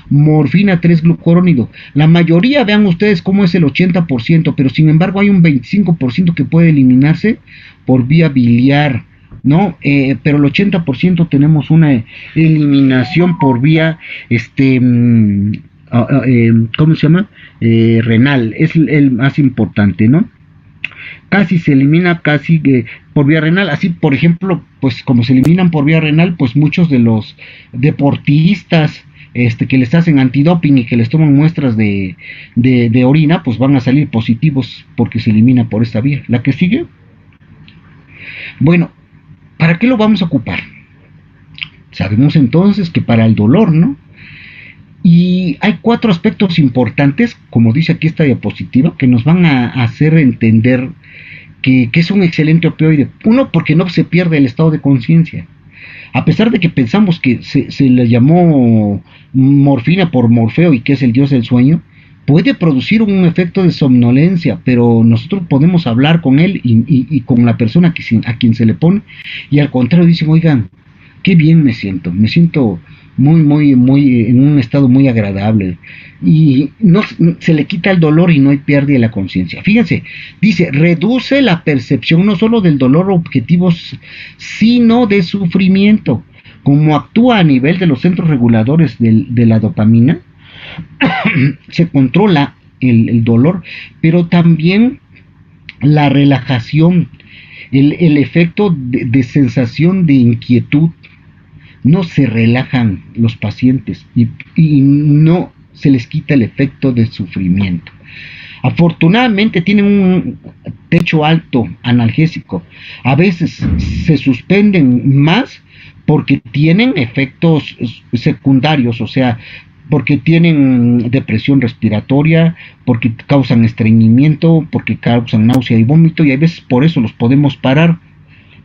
morfina 3-glucurónido. La mayoría, vean ustedes cómo es el 80%, pero sin embargo hay un 25% que puede eliminarse por vía biliar, ¿no? Pero el 80% tenemos una eliminación por vía ¿cómo se llama? Renal, es el más importante, ¿no? Casi se elimina casi por vía renal, así por ejemplo, pues como se eliminan por vía renal, pues muchos de los deportistas que les hacen antidoping y que les toman muestras de orina, pues van a salir positivos porque se elimina por esta vía. La que sigue, bueno, ¿para qué lo vamos a ocupar? Sabemos entonces que para el dolor, ¿no? Y hay 4 aspectos importantes, como dice aquí esta diapositiva, que nos van a hacer entender que es un excelente opioide. Uno, porque no se pierde el estado de conciencia. A pesar de que pensamos que se le llamó morfina por Morfeo y que es el dios del sueño, puede producir un efecto de somnolencia, pero nosotros podemos hablar con él y con la persona a quien se le pone, y al contrario dicen, oigan, qué bien me siento muy en un estado muy agradable, y no se le quita el dolor y no hay pérdida de la conciencia. Fíjense, dice, reduce la percepción no solo del dolor objetivo, sino de sufrimiento. Como actúa a nivel de los centros reguladores de la dopamina, se controla el dolor, pero también la relajación, el efecto de sensación de inquietud. No se relajan los pacientes y no se les quita el efecto de sufrimiento. Afortunadamente tienen un techo alto analgésico. A veces se suspenden más porque tienen efectos secundarios, o sea, porque tienen depresión respiratoria, porque causan estreñimiento, porque causan náusea y vómito, y a veces por eso los podemos parar,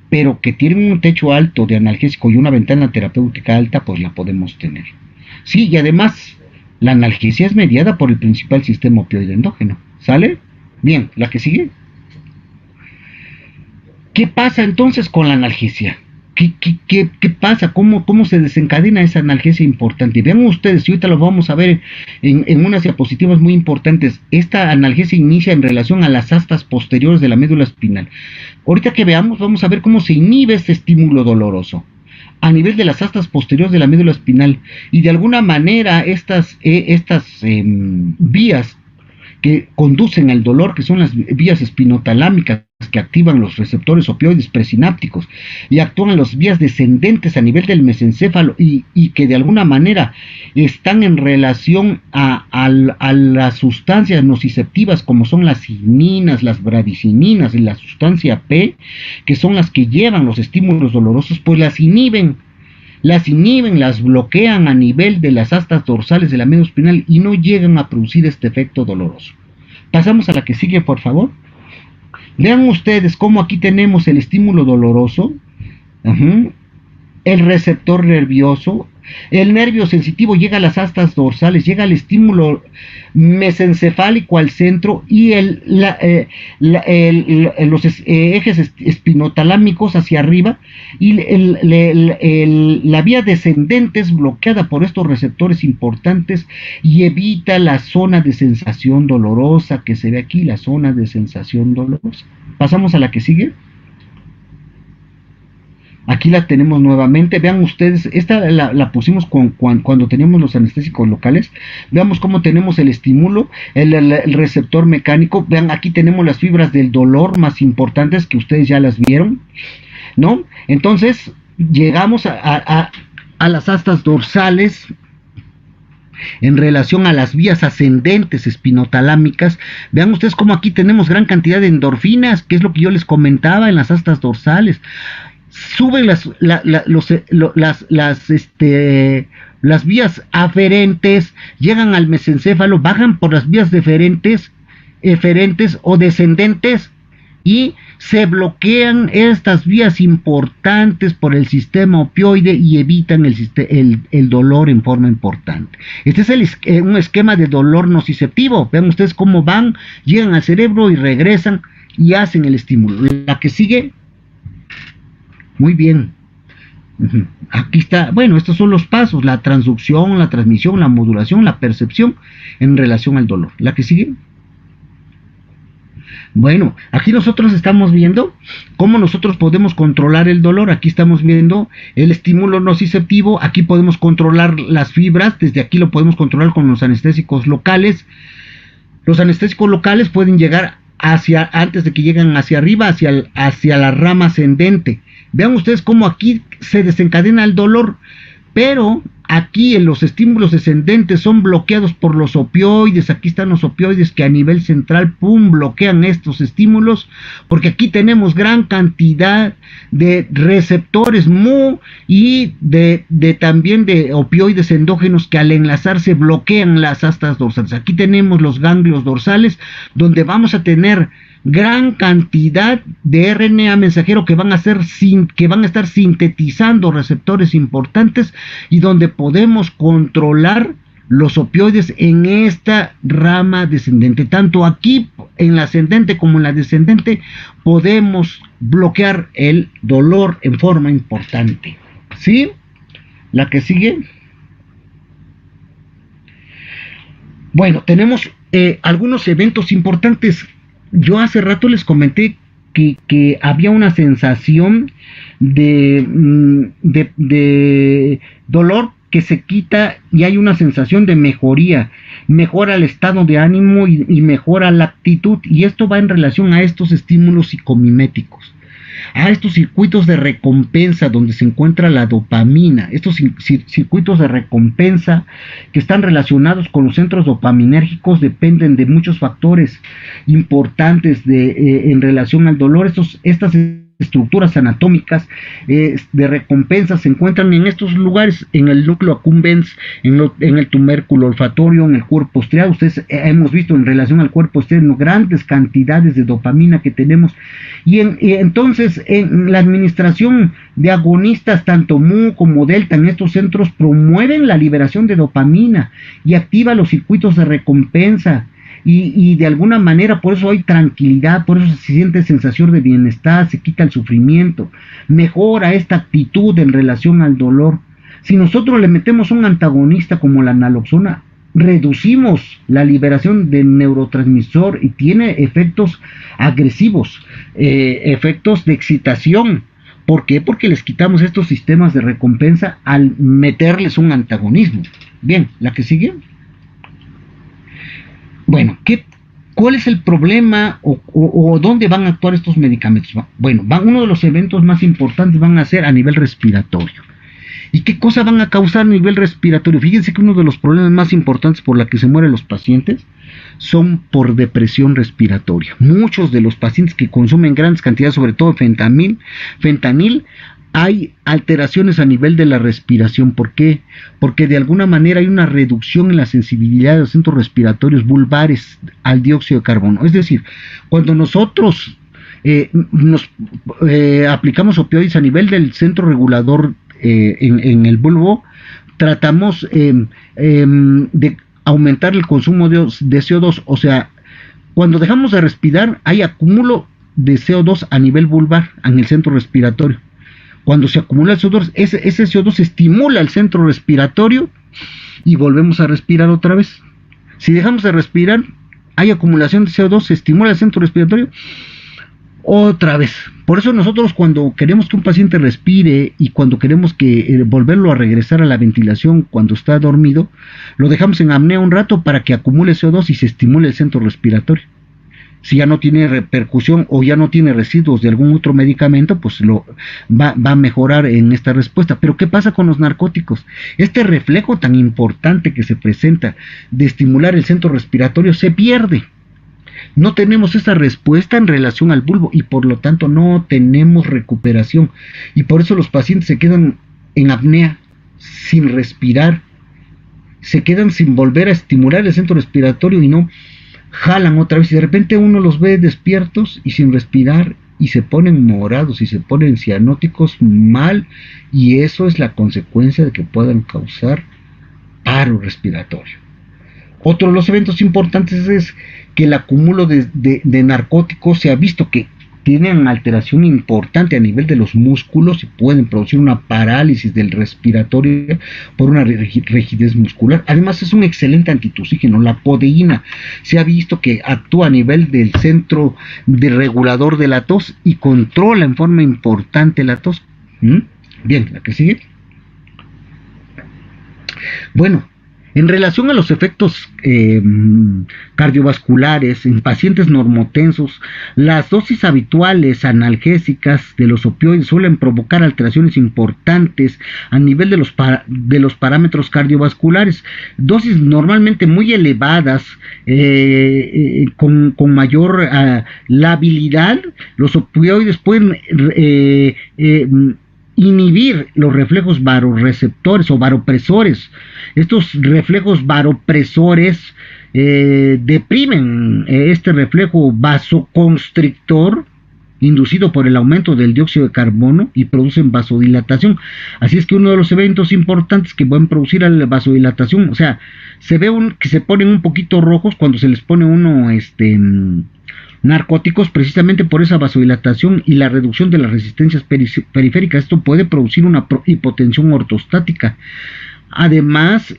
pero que tienen un techo alto de analgésico y una ventana terapéutica alta, pues la podemos tener. Sí, y además la analgesia es mediada por el principal sistema opioide endógeno. ¿Sale? Bien, la que sigue. ¿Qué pasa entonces con la analgesia? ¿Qué pasa? ¿Cómo se desencadena esa analgesia importante? Vean ustedes, y ahorita lo vamos a ver en unas diapositivas muy importantes. Esta analgesia inicia en relación a las astas posteriores de la médula espinal. Ahorita que veamos, vamos a ver cómo se inhibe este estímulo doloroso a nivel de las astas posteriores de la médula espinal, y de alguna manera estas vías que conducen al dolor, que son las vías espinotalámicas que activan los receptores opioides presinápticos y actúan en las vías descendentes a nivel del mesencéfalo, y que de alguna manera están en relación a las sustancias nociceptivas como son las signinas, las bradicininas y la sustancia P, que son las que llevan los estímulos dolorosos, pues las inhiben, las bloquean a nivel de las astas dorsales de la médula espinal y no llegan a producir este efecto doloroso. Pasamos a la que sigue, por favor. Vean ustedes cómo aquí tenemos el estímulo doloroso, el receptor nervioso, el nervio sensitivo llega a las astas dorsales, llega al estímulo mesencefálico al centro, y los ejes espinotalámicos hacia arriba, y la vía descendente es bloqueada por estos receptores importantes y evita la zona de sensación dolorosa que se ve aquí, la zona de sensación dolorosa. Pasamos a la que sigue. Aquí la tenemos nuevamente. Vean ustedes, esta la pusimos cuando teníamos los anestésicos locales. Veamos cómo tenemos el estímulo, el receptor mecánico. Vean, aquí tenemos las fibras del dolor más importantes, que ustedes ya las vieron, ¿no? Entonces llegamos a las astas dorsales en relación a las vías ascendentes espinotalámicas. Vean ustedes cómo aquí tenemos gran cantidad de endorfinas, que es lo que yo les comentaba en las astas dorsales. Suben las vías aferentes, llegan al mesencéfalo, bajan por las vías eferentes o descendentes, y se bloquean estas vías importantes por el sistema opioide y evitan el dolor en forma importante. Este es un esquema de dolor nociceptivo. Vean ustedes cómo llegan al cerebro y regresan y hacen el estímulo. La que sigue. Muy bien. Aquí está, bueno, estos son los pasos: la transducción, la transmisión, la modulación, la percepción en relación al dolor. La que sigue. Bueno, aquí nosotros estamos viendo cómo nosotros podemos controlar el dolor. Aquí estamos viendo el estímulo nociceptivo. Aquí podemos controlar las fibras. Desde aquí lo podemos controlar con los anestésicos locales. Los anestésicos locales pueden llegar antes de que lleguen hacia arriba, hacia la rama ascendente. Vean ustedes cómo aquí se desencadena el dolor, pero aquí en los estímulos descendentes son bloqueados por los opioides. Aquí están los opioides que a nivel central, bloquean estos estímulos, porque aquí tenemos gran cantidad de receptores mu y también de opioides endógenos que al enlazarse bloquean las astas dorsales. Aquí tenemos los ganglios dorsales, donde vamos a tener gran cantidad de RNA mensajero que van a estar sintetizando receptores importantes y donde podemos controlar los opioides en esta rama descendente. Tanto aquí en la ascendente como en la descendente podemos bloquear el dolor en forma importante. ¿Sí? La que sigue. Bueno, tenemos algunos eventos importantes. Yo hace rato les comenté que había una sensación de dolor que se quita y hay una sensación de mejoría. Mejora el estado de ánimo y mejora la actitud. Y esto va en relación a estos estímulos psicomiméticos, a estos circuitos de recompensa donde se encuentra la dopamina, estos circuitos de recompensa que están relacionados con los centros dopaminérgicos dependen de muchos factores importantes en relación al dolor. Estas estructuras anatómicas de recompensa se encuentran en estos lugares, en el núcleo accumbens, en el tubérculo olfatorio, en el cuerpo striado. Ustedes hemos visto en relación al cuerpo striado grandes cantidades de dopamina que tenemos, y entonces en la administración de agonistas tanto mu como delta en estos centros promueven la liberación de dopamina y activa los circuitos de recompensa. Y de alguna manera por eso hay tranquilidad, por eso se siente sensación de bienestar, se quita el sufrimiento, mejora esta actitud en relación al dolor. Si nosotros le metemos un antagonista como la naloxona, reducimos la liberación del neurotransmisor y tiene efectos agresivos, efectos de excitación. ¿Por qué? Porque les quitamos estos sistemas de recompensa al meterles un antagonismo. Bien, la que sigue. Bueno, ¿cuál es el problema o dónde van a actuar estos medicamentos? Bueno, uno de los eventos más importantes van a ser a nivel respiratorio. ¿Y qué cosa van a causar a nivel respiratorio? Fíjense que uno de los problemas más importantes por la que se mueren los pacientes son por depresión respiratoria. Muchos de los pacientes que consumen grandes cantidades, sobre todo fentanil, hay alteraciones a nivel de la respiración. ¿Por qué? Porque de alguna manera hay una reducción en la sensibilidad de los centros respiratorios vulvares al dióxido de carbono. Es decir, cuando nosotros aplicamos opioides a nivel del centro regulador en el bulbo, tratamos de aumentar el consumo de CO2. O sea, cuando dejamos de respirar hay acúmulo de CO2 a nivel vulvar en el centro respiratorio. Cuando se acumula el CO2, ese CO2 estimula el centro respiratorio y volvemos a respirar otra vez. Si dejamos de respirar, hay acumulación de CO2, se estimula el centro respiratorio otra vez. Por eso nosotros cuando queremos que un paciente respire y cuando queremos que volverlo a regresar a la ventilación cuando está dormido, lo dejamos en apnea un rato para que acumule CO2 y se estimule el centro respiratorio. Si ya no tiene repercusión o ya no tiene residuos de algún otro medicamento, pues va a mejorar en esta respuesta. Pero ¿qué pasa con los narcóticos? Este reflejo tan importante que se presenta de estimular el centro respiratorio se pierde. No tenemos esa respuesta en relación al bulbo y por lo tanto no tenemos recuperación. Y por eso los pacientes se quedan en apnea, sin respirar, se quedan sin volver a estimular el centro respiratorio y no jalan otra vez, y de repente uno los ve despiertos y sin respirar y se ponen morados y se ponen cianóticos mal, y eso es la consecuencia de que puedan causar paro respiratorio. Otro de los eventos importantes es que el acúmulo de narcóticos se ha visto que tienen alteración importante a nivel de los músculos y pueden producir una parálisis del respiratorio por una rigidez muscular. Además es un excelente antitusígeno. La codeína se ha visto que actúa a nivel del centro de regulador de la tos y controla en forma importante la tos. Bien, la que sigue. Bueno, en relación a los efectos cardiovasculares en pacientes normotensos, las dosis habituales analgésicas de los opioides suelen provocar alteraciones importantes a nivel de los parámetros cardiovasculares. Dosis normalmente muy elevadas, con mayor labilidad, los opioides pueden inhibir los reflejos vasoreceptores o vasopresores. Estos reflejos vasopresores deprimen este reflejo vasoconstrictor inducido por el aumento del dióxido de carbono y producen vasodilatación. Así es que uno de los eventos importantes que pueden producir la vasodilatación, o sea, se ve que se ponen un poquito rojos cuando se les pone uno narcóticos, precisamente por esa vasodilatación y la reducción de las resistencias periféricas. Esto puede producir una hipotensión ortostática. Además,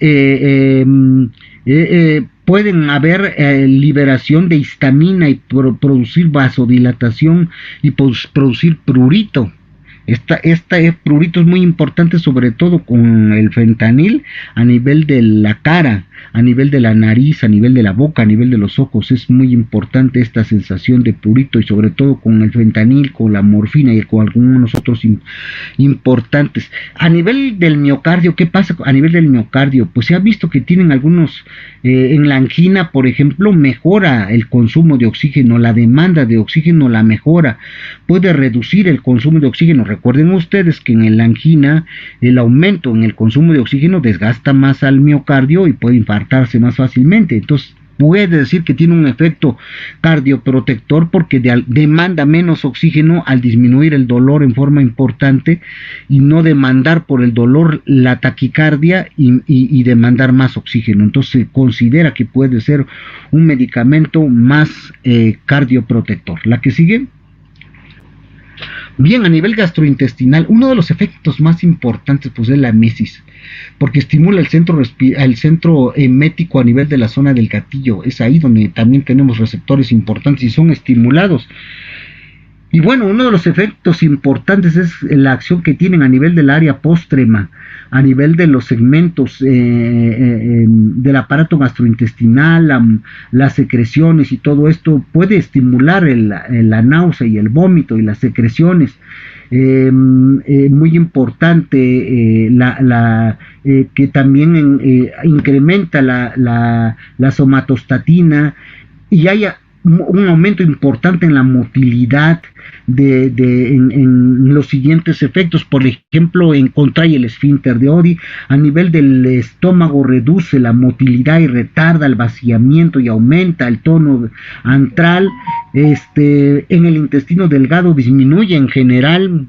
pueden haber liberación de histamina y producir vasodilatación y producir prurito. Este prurito es muy importante, sobre todo con el fentanil, a nivel de la cara, a nivel de la nariz, a nivel de la boca, a nivel de los ojos. Es muy importante esta sensación de prurito, y sobre todo con el fentanil, con la morfina y con algunos otros importantes. A nivel del miocardio, ¿qué pasa a nivel del miocardio? Pues se ha visto que tienen algunos, en la angina, por ejemplo, mejora el consumo de oxígeno, la demanda de oxígeno la mejora, puede reducir el consumo de oxígeno. Recuerden ustedes que en la angina el aumento en el consumo de oxígeno desgasta más al miocardio y puede infartarse más fácilmente. Entonces puede decir que tiene un efecto cardioprotector porque demanda menos oxígeno al disminuir el dolor en forma importante y no demandar por el dolor la taquicardia y demandar más oxígeno. Entonces se considera que puede ser un medicamento más cardioprotector. La que sigue. Bien, a nivel gastrointestinal, uno de los efectos más importantes pues es la emesis, porque estimula el centro emético a nivel de la zona del gatillo. Es ahí donde también tenemos receptores importantes y son estimulados. Y bueno, uno de los efectos importantes es la acción que tienen a nivel del área póstrema, a nivel de los segmentos del aparato gastrointestinal, las secreciones y todo esto puede estimular la náusea y el vómito y las secreciones. Muy importante que también incrementa la somatostatina y haya un aumento importante en la motilidad en los siguientes efectos. Por ejemplo, contrae el esfínter de Oddi, a nivel del estómago reduce la motilidad y retarda el vaciamiento y aumenta el tono antral. En el intestino delgado disminuye en general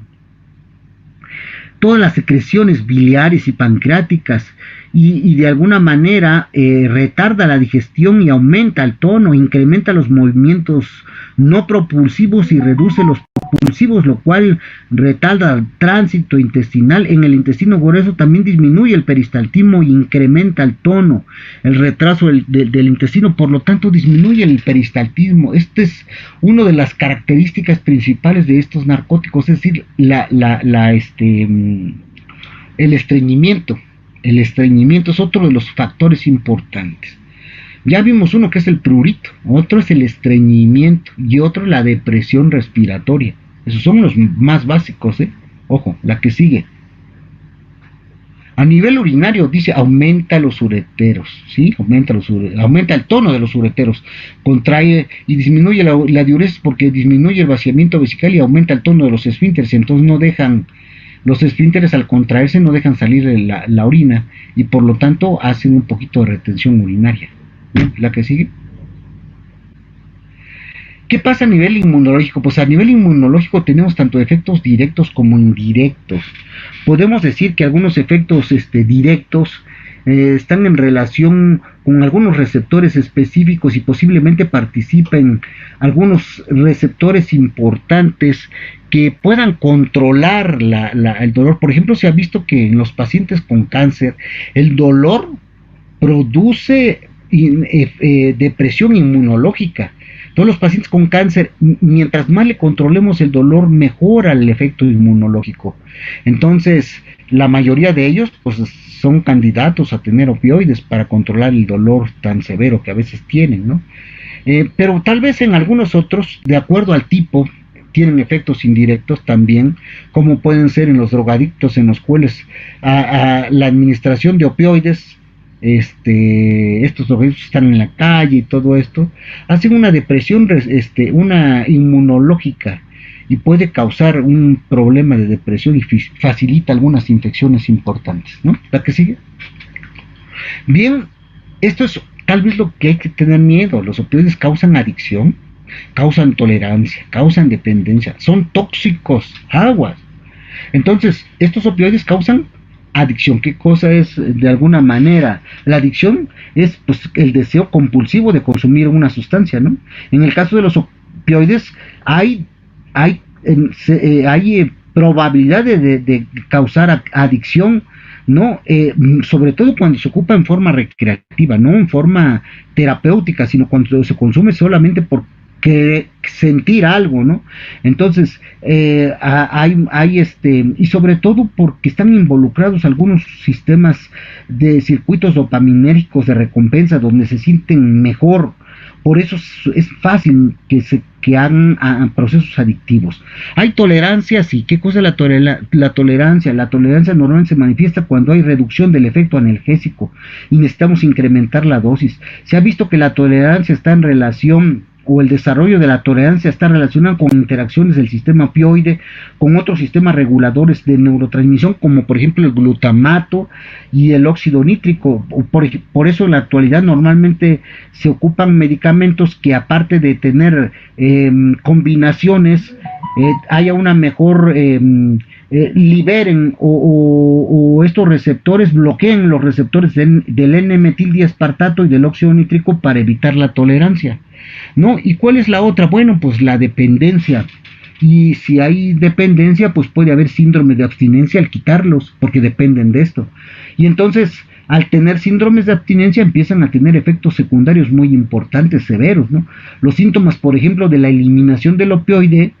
todas las secreciones biliares y pancreáticas y de alguna manera retarda la digestión y aumenta el tono, incrementa los movimientos no propulsivos y reduce los propulsivos, lo cual retarda el tránsito intestinal. En el intestino grueso también disminuye el peristaltismo y incrementa el tono, el retraso del intestino, por lo tanto disminuye el peristaltismo. Esta es una de las características principales de estos narcóticos, es decir, el estreñimiento. El estreñimiento es otro de los factores importantes. Ya vimos uno que es el prurito, otro es el estreñimiento y otro la depresión respiratoria. Esos son los más básicos, ¿eh? Ojo, la que sigue. A nivel urinario dice aumenta los ureteros, ¿sí? Aumenta el tono de los ureteros, contrae y disminuye la diuresis porque disminuye el vaciamiento vesical y aumenta el tono de los esfínteres, y entonces no dejan. Los esfínteres al contraerse no dejan salir la orina y por lo tanto hacen un poquito de retención urinaria. ¿Bien? La que sigue. ¿Qué pasa a nivel inmunológico? Pues a nivel inmunológico tenemos tanto efectos directos como indirectos. Podemos decir que algunos efectos directos están en relación con algunos receptores específicos y posiblemente participen algunos receptores importantes que puedan controlar el dolor. Por ejemplo, se ha visto que en los pacientes con cáncer el dolor produce depresión inmunológica. Todos los pacientes con cáncer, mientras más le controlemos el dolor, mejora el efecto inmunológico. Entonces, la mayoría de ellos pues son candidatos a tener opioides para controlar el dolor tan severo que a veces tienen, ¿no? Pero tal vez en algunos otros, de acuerdo al tipo, tienen efectos indirectos también, como pueden ser en los drogadictos, en los cuales a la administración de opioides, estos drogadictos están en la calle y todo esto, hacen una depresión, una inmunológica, y puede causar un problema de depresión y facilita algunas infecciones importantes, ¿no? ¿La que sigue? Bien, esto es tal vez lo que hay que tener miedo. Los opioides causan adicción, causan tolerancia, causan dependencia, son tóxicos, aguas. Entonces, estos opioides causan adicción. ¿Qué cosa es de alguna manera? La adicción es pues el deseo compulsivo de consumir una sustancia, ¿no? En el caso de los opioides hay probabilidad de causar adicción, ¿no? Sobre todo cuando se ocupa en forma recreativa, no en forma terapéutica, sino cuando se consume solamente por que sentir algo, ¿no? Entonces, y sobre todo porque están involucrados algunos sistemas de circuitos dopaminérgicos de recompensa donde se sienten mejor. Por eso es fácil que hagan procesos adictivos. Hay tolerancia, sí. ¿Qué cosa es la tolerancia? La tolerancia normalmente se manifiesta cuando hay reducción del efecto analgésico y necesitamos incrementar la dosis. Se ha visto que la tolerancia está en relación, o el desarrollo de la tolerancia está relacionado con interacciones del sistema opioide con otros sistemas reguladores de neurotransmisión, como por ejemplo el glutamato y el óxido nítrico. Por eso en la actualidad normalmente se ocupan medicamentos que, aparte de tener combinaciones, haya una mejor liberen o estos receptores, bloqueen los receptores del N-metildiaspartato y del óxido nítrico para evitar la tolerancia, ¿no? ¿Y cuál es la otra? Bueno, pues la dependencia. Y si hay dependencia, pues puede haber síndrome de abstinencia al quitarlos, porque dependen de esto. Y entonces, al tener síndromes de abstinencia, empiezan a tener efectos secundarios muy importantes, severos, ¿no? Los síntomas, por ejemplo, de la eliminación del opioide,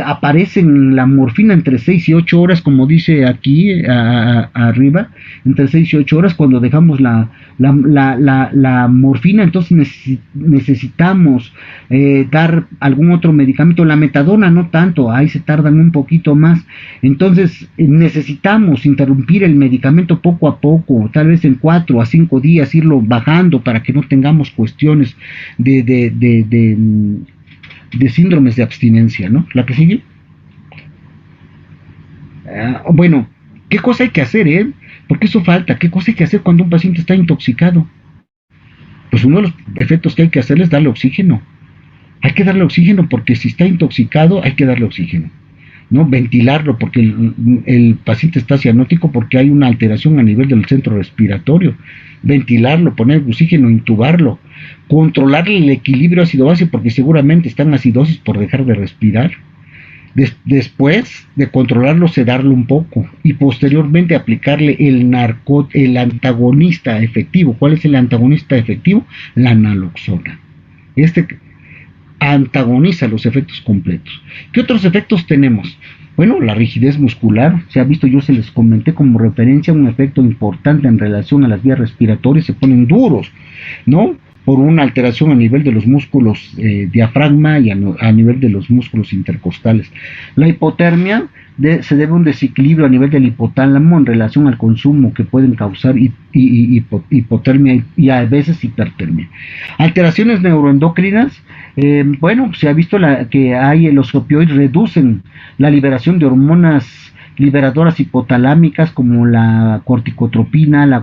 aparecen la morfina entre 6 y 8 horas, como dice aquí arriba, entre 6 y 8 horas cuando dejamos la morfina. Entonces necesitamos dar algún otro medicamento. La metadona no tanto, ahí se tardan un poquito más. Entonces necesitamos interrumpir el medicamento poco a poco, tal vez en 4 a 5 días irlo bajando para que no tengamos cuestiones de síndromes de abstinencia, ¿no? ¿La que sigue? Bueno, ¿qué cosa hay que hacer, Porque eso falta. ¿Qué cosa hay que hacer cuando un paciente está intoxicado? Pues uno de los efectos que hay que hacer es darle oxígeno. Hay que darle oxígeno porque si está intoxicado hay que darle oxígeno, ¿no? Ventilarlo porque el paciente está cianótico porque hay una alteración a nivel del centro respiratorio. Ventilarlo, poner oxígeno, intubarlo, controlar el equilibrio ácido-base porque seguramente está en acidosis por dejar de respirar. Después de controlarlo, sedarlo un poco y posteriormente aplicarle el antagonista efectivo. ¿Cuál es el antagonista efectivo? La naloxona. Antagoniza los efectos completos. ¿Qué otros efectos tenemos? Bueno, la rigidez muscular, se ha visto, yo se les comenté como referencia, un efecto importante en relación a las vías respiratorias, se ponen duros, ¿no? Por una alteración a nivel de los músculos diafragma y a nivel de los músculos intercostales. La hipotermia se debe a un desequilibrio a nivel del hipotálamo en relación al consumo que pueden causar hipotermia y a veces hipertermia. Alteraciones neuroendocrinas, bueno, se ha visto que los opioides reducen la liberación de hormonas liberadoras hipotalámicas como la corticotropina, la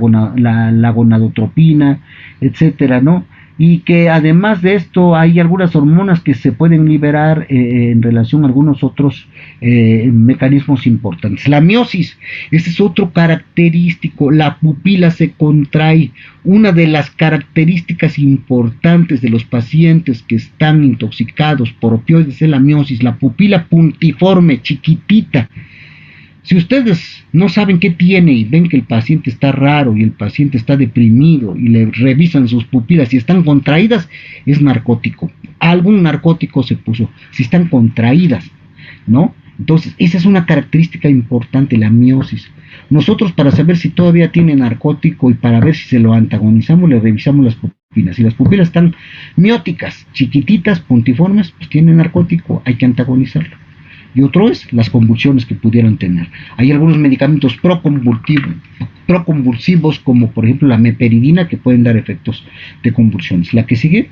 gonadotropina, etcétera, ¿no? y que además de esto hay algunas hormonas que se pueden liberar en relación a algunos otros mecanismos importantes. La miosis, ese es otro característico, la pupila se contrae. Una de las características importantes de los pacientes que están intoxicados por opioides es la miosis, la pupila puntiforme, chiquitita. Si ustedes no saben qué tiene y ven que el paciente está raro y el paciente está deprimido y le revisan sus pupilas y están contraídas, es narcótico. Algún narcótico se puso, si están contraídas, ¿no? Entonces, esa es una característica importante, la miosis. Nosotros, para saber si todavía tiene narcótico y para ver si se lo antagonizamos, le revisamos las pupilas. Si las pupilas están mióticas, chiquititas, puntiformes, pues tiene narcótico, hay que antagonizarlo. Y otro es las convulsiones que pudieran tener. Hay algunos medicamentos proconvulsivos, como por ejemplo la meperidina, que pueden dar efectos de convulsiones. La que sigue.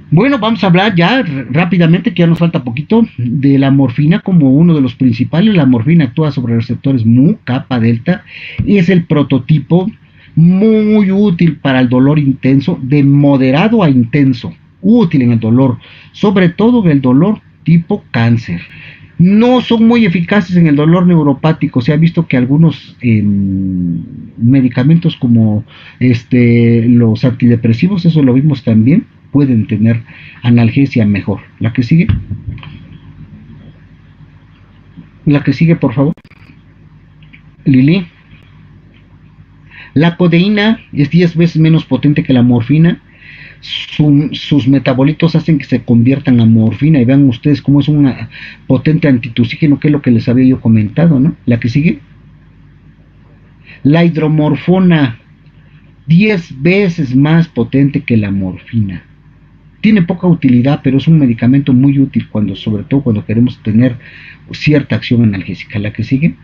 Bueno, vamos a hablar ya rápidamente, que ya nos falta poquito, de la morfina como uno de los principales. La morfina actúa sobre receptores mu, kappa, delta, y es el prototipo muy útil para el dolor intenso, de moderado a intenso, útil en el dolor, sobre todo en el dolor tipo cáncer. No son muy eficaces en el dolor neuropático. Se ha visto que algunos medicamentos como los antidepresivos, eso lo vimos también, pueden tener analgesia mejor. La que sigue. La que sigue, por favor. Lili. La codeína es 10 veces menos potente que la morfina. Sus metabolitos hacen que se conviertan a morfina, y vean ustedes cómo es un potente antitusígeno, que es lo que les había yo comentado, ¿no? La que sigue. La hidromorfona, 10 veces más potente que la morfina. Tiene poca utilidad, pero es un medicamento muy útil, sobre todo cuando queremos tener cierta acción analgésica. La que sigue.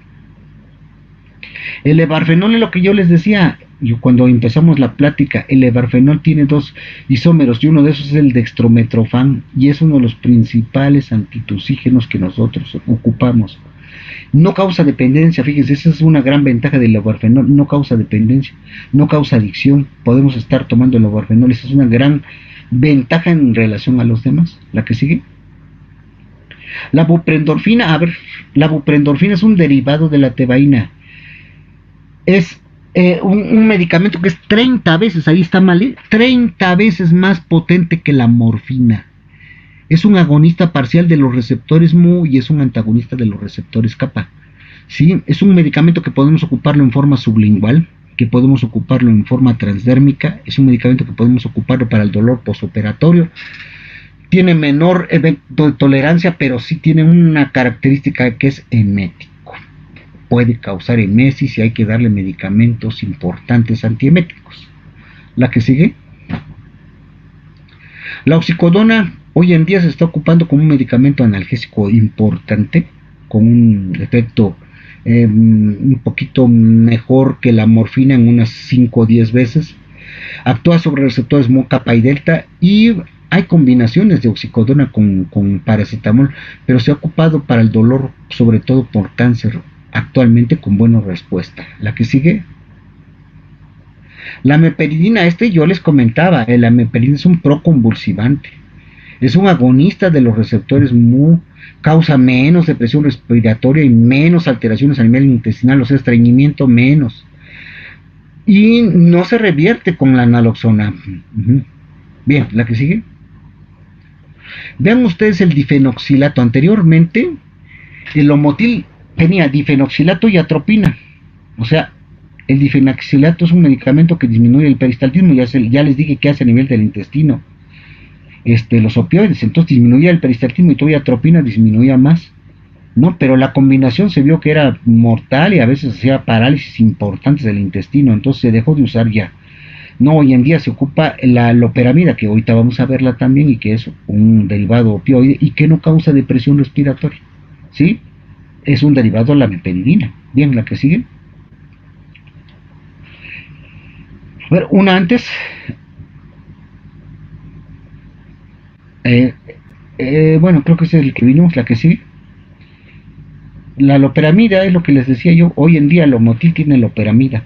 El levarfenol es lo que yo les decía cuando empezamos la plática. El levarfenol tiene 2 isómeros y uno de esos es el dextrometrofan, y es uno de los principales antitusígenos que nosotros ocupamos. No causa dependencia, fíjense, esa es una gran ventaja del levarfenol, no causa dependencia, no causa adicción. Podemos estar tomando el levarfenol, esa es una gran ventaja en relación a los demás. La que sigue. La buprendorfina, la buprendorfina es un derivado de la tebaína. Es un medicamento que es 30 veces, ahí está mal, 30 veces más potente que la morfina. Es un agonista parcial de los receptores mu y es un antagonista de los receptores kappa. ¿Sí? Es un medicamento que podemos ocuparlo en forma sublingual, que podemos ocuparlo en forma transdérmica. Es un medicamento que podemos ocuparlo para el dolor postoperatorio. Tiene menor evento de tolerancia, pero sí tiene una característica que es emético. Puede causar emesis y hay que darle medicamentos importantes antieméticos. La que sigue. La oxicodona hoy en día se está ocupando como un medicamento analgésico importante, con un efecto un poquito mejor que la morfina en unas 5 o 10 veces. Actúa sobre receptores mu, kappa y delta, y hay combinaciones de oxicodona con paracetamol, pero se ha ocupado para el dolor, sobre todo por cáncer, actualmente con buena respuesta. La que sigue. La meperidina, yo les comentaba, la meperidina es un proconvulsivante, es un agonista de los receptores mu, causa menos depresión respiratoria y menos alteraciones a nivel intestinal, o sea, estreñimiento menos, y no se revierte con la naloxona. Bien, la que sigue. Vean ustedes el difenoxilato. Anteriormente el Lomotil tenía difenoxilato y atropina, o sea, el difenoxilato es un medicamento que disminuye el peristaltismo, ya les dije que hace a nivel del intestino. Los opioides, entonces disminuía el peristaltismo, y todavía atropina disminuía más, ¿no? Pero la combinación se vio que era mortal y a veces hacía parálisis importantes del intestino, entonces se dejó de usar ya. No, hoy en día se ocupa la loperamida, que ahorita vamos a verla también, y que es un derivado opioide y que no causa depresión respiratoria, ¿sí? Es un derivado de la meperidina. Bien, la que sigue. A ver, una antes. Bueno, creo que ese es el que vimos. La que sigue. La loperamida es lo que les decía yo. Hoy en día el Lomotil tiene loperamida.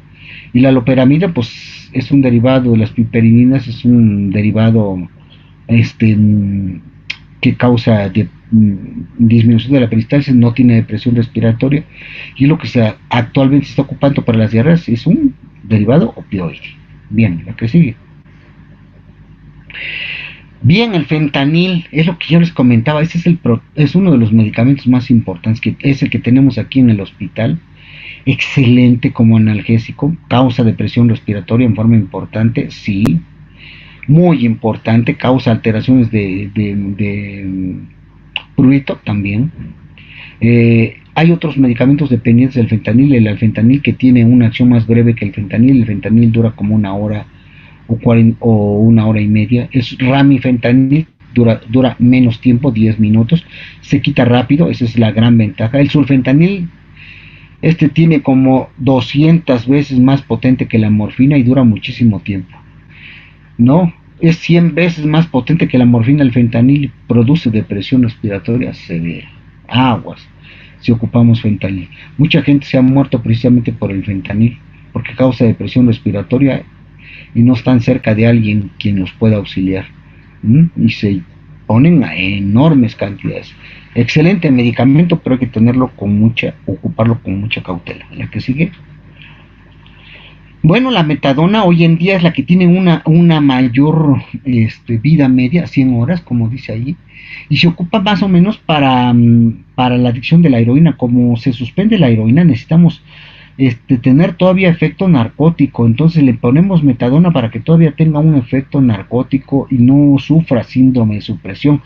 Y la loperamida, pues, es un derivado de las piperidinas, es un derivado este, que causa disminución de la peristalsis, no tiene depresión respiratoria, y lo que actualmente se está ocupando para las diarreas es un derivado opioide. Bien, la que sigue. Bien, el fentanil, es lo que yo les comentaba, ese es uno de los medicamentos más importantes, que es el que tenemos aquí en el hospital. Excelente como analgésico, causa depresión respiratoria en forma importante, sí, muy importante, causa alteraciones de prurito también. Hay otros medicamentos dependientes del fentanil, el alfentanil, que tiene una acción más breve que el fentanil dura como una hora o una hora y media. Es ramifentanil, dura menos tiempo, 10 minutos, se quita rápido, esa es la gran ventaja. El sulfentanil, tiene como 200 veces más potente que la morfina y dura muchísimo tiempo. No, es 100 veces más potente que la morfina. El fentanil y produce depresión respiratoria severa. Aguas, si ocupamos fentanil. Mucha gente se ha muerto precisamente por el fentanil, porque causa depresión respiratoria y no están cerca de alguien quien los pueda auxiliar. Y se ponen a enormes cantidades. Excelente medicamento, pero hay que ocuparlo con mucha cautela. La que sigue. Bueno, la metadona hoy en día es la que tiene una mayor vida media, 100 horas, como dice ahí, y se ocupa más o menos para la adicción de la heroína. Como se suspende la heroína, necesitamos tener todavía efecto narcótico, entonces le ponemos metadona para que todavía tenga un efecto narcótico y no sufra síndrome de supresión,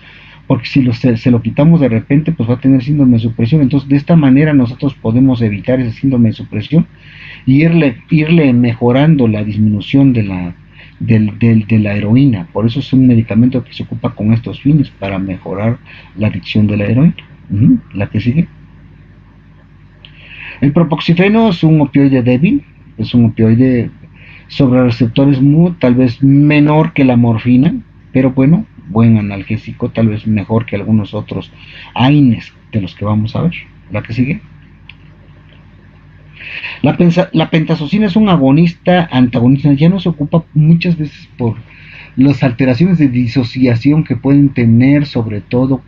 porque si se lo quitamos de repente, pues va a tener síndrome de supresión. Entonces de esta manera nosotros podemos evitar ese síndrome de supresión y irle mejorando la disminución de la heroína. Por eso es un medicamento que se ocupa con estos fines, para mejorar la adicción de la heroína. La que sigue. El propoxifeno es un opioide débil, es un opioide sobre receptores MU, tal vez menor que la morfina, pero bueno, buen analgésico, tal vez mejor que algunos otros AINES de los que vamos a ver. La que sigue. La pentazocina es un antagonista, ya no se ocupa muchas veces por las alteraciones de disociación que pueden tener, sobre todo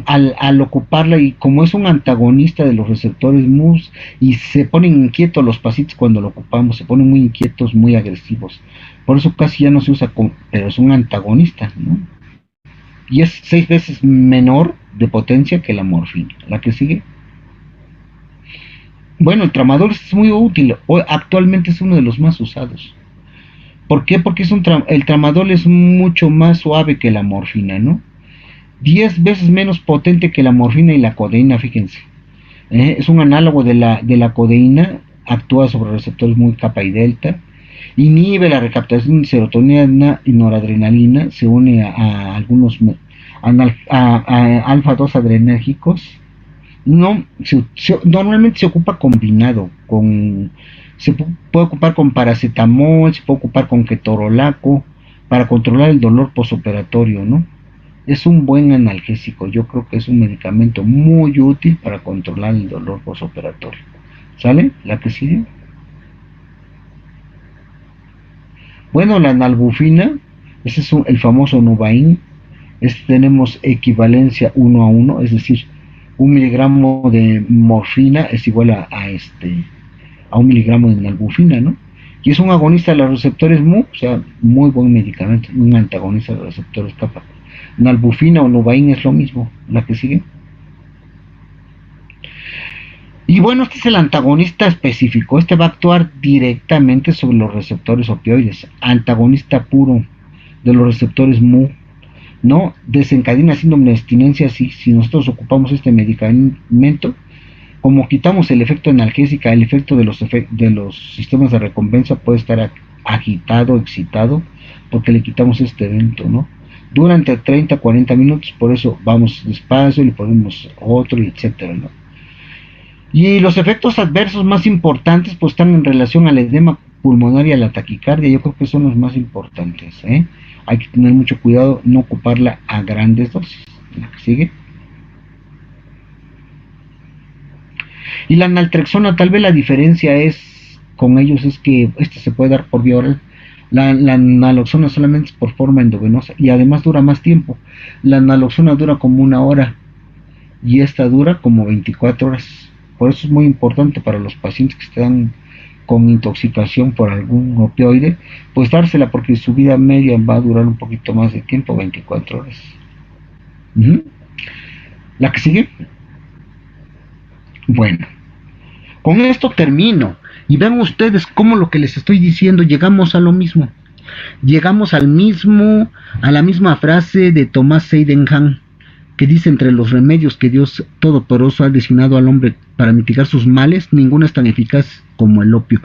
al ocuparla, y como es un antagonista de los receptores MUS y se ponen inquietos los pacientes cuando lo ocupamos, se ponen muy inquietos, muy agresivos. Por eso casi ya no se usa, pero es un antagonista, ¿no? Y es 6 veces menor de potencia que la morfina. La que sigue. Bueno, el tramadol es muy útil, actualmente es uno de los más usados. ¿Por qué? Porque el tramadol es mucho más suave que la morfina, ¿no? 10 veces menos potente que la morfina y la codeína, fíjense. Es un análogo de la codeína, actúa sobre receptores muy kappa y delta, inhibe la recaptación de serotonina y noradrenalina, se une a algunos alfa-2 adrenérgicos. No, normalmente se ocupa combinado se puede ocupar con paracetamol, se puede ocupar con ketorolaco para controlar el dolor posoperatorio, ¿no? Es un buen analgésico, yo creo que es un medicamento muy útil para controlar el dolor posoperatorio. ¿Sale? La que sigue. Bueno, la nalbufina, ese es el famoso Nubain. Tenemos equivalencia 1 a 1, es decir, 1 miligramo de morfina es igual a 1 miligramo de nalbufina, ¿no? Y es un agonista de los receptores MU, o sea, muy buen medicamento, un antagonista de los receptores kappa. Nalbufina o Nubain es lo mismo. La que sigue. Y bueno, este es el antagonista específico. Este va a actuar directamente sobre los receptores opioides. Antagonista puro de los receptores MU. No desencadena síndrome de abstinencia si nosotros ocupamos este medicamento. Como quitamos el efecto analgésico, el efecto de los sistemas de recompensa puede estar agitado, excitado, porque le quitamos este evento, ¿no? Dura entre 30 a 40 minutos, por eso vamos despacio, le ponemos otro, y etcétera, ¿no? Y los efectos adversos más importantes pues están en relación al edema pulmonar y a la taquicardia. Yo creo que son los más importantes, ¿eh? Hay que tener mucho cuidado, no ocuparla a grandes dosis. La que sigue. Y la naltrexona, tal vez la diferencia es con ellos es que este se puede dar por vía oral. La naloxona solamente es por forma endovenosa y además dura más tiempo. La naloxona dura como 1 hora y esta dura como 24 horas. Por eso es muy importante para los pacientes que están con intoxicación por algún opioide, pues dársela porque su vida media va a durar un poquito más de tiempo, 24 horas. La que sigue. Bueno, con esto termino. Y vean ustedes cómo lo que les estoy diciendo llegamos a lo mismo. Llegamos a la misma frase de Thomas Seydenhahn, que dice: entre los remedios que Dios Todopoderoso ha designado al hombre para mitigar sus males, ninguno es tan eficaz como el opio.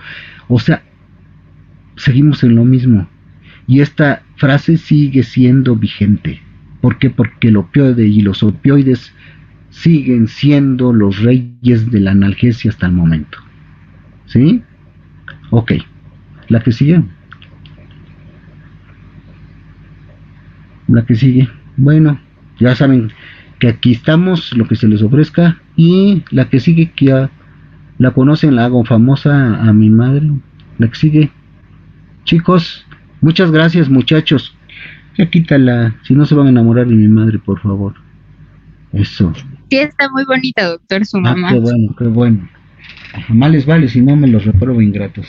O sea, seguimos en lo mismo. Y esta frase sigue siendo vigente. ¿Por qué? Porque el opioide y los opioides siguen siendo los reyes de la analgesia hasta el momento. ¿Sí? Ok. La que sigue. La que sigue. Bueno, ya saben que aquí estamos, lo que se les ofrezca. Y la que sigue, que ya la conocen, la hago famosa a mi madre. La que sigue. Chicos, muchas gracias, muchachos. Ya quítala, si no se van a enamorar de mi madre, por favor. Eso. Sí, está muy bonita, doctor, su Ah, mamá. qué bueno, qué bueno. Más les vale, si no me los repruebo ingratos.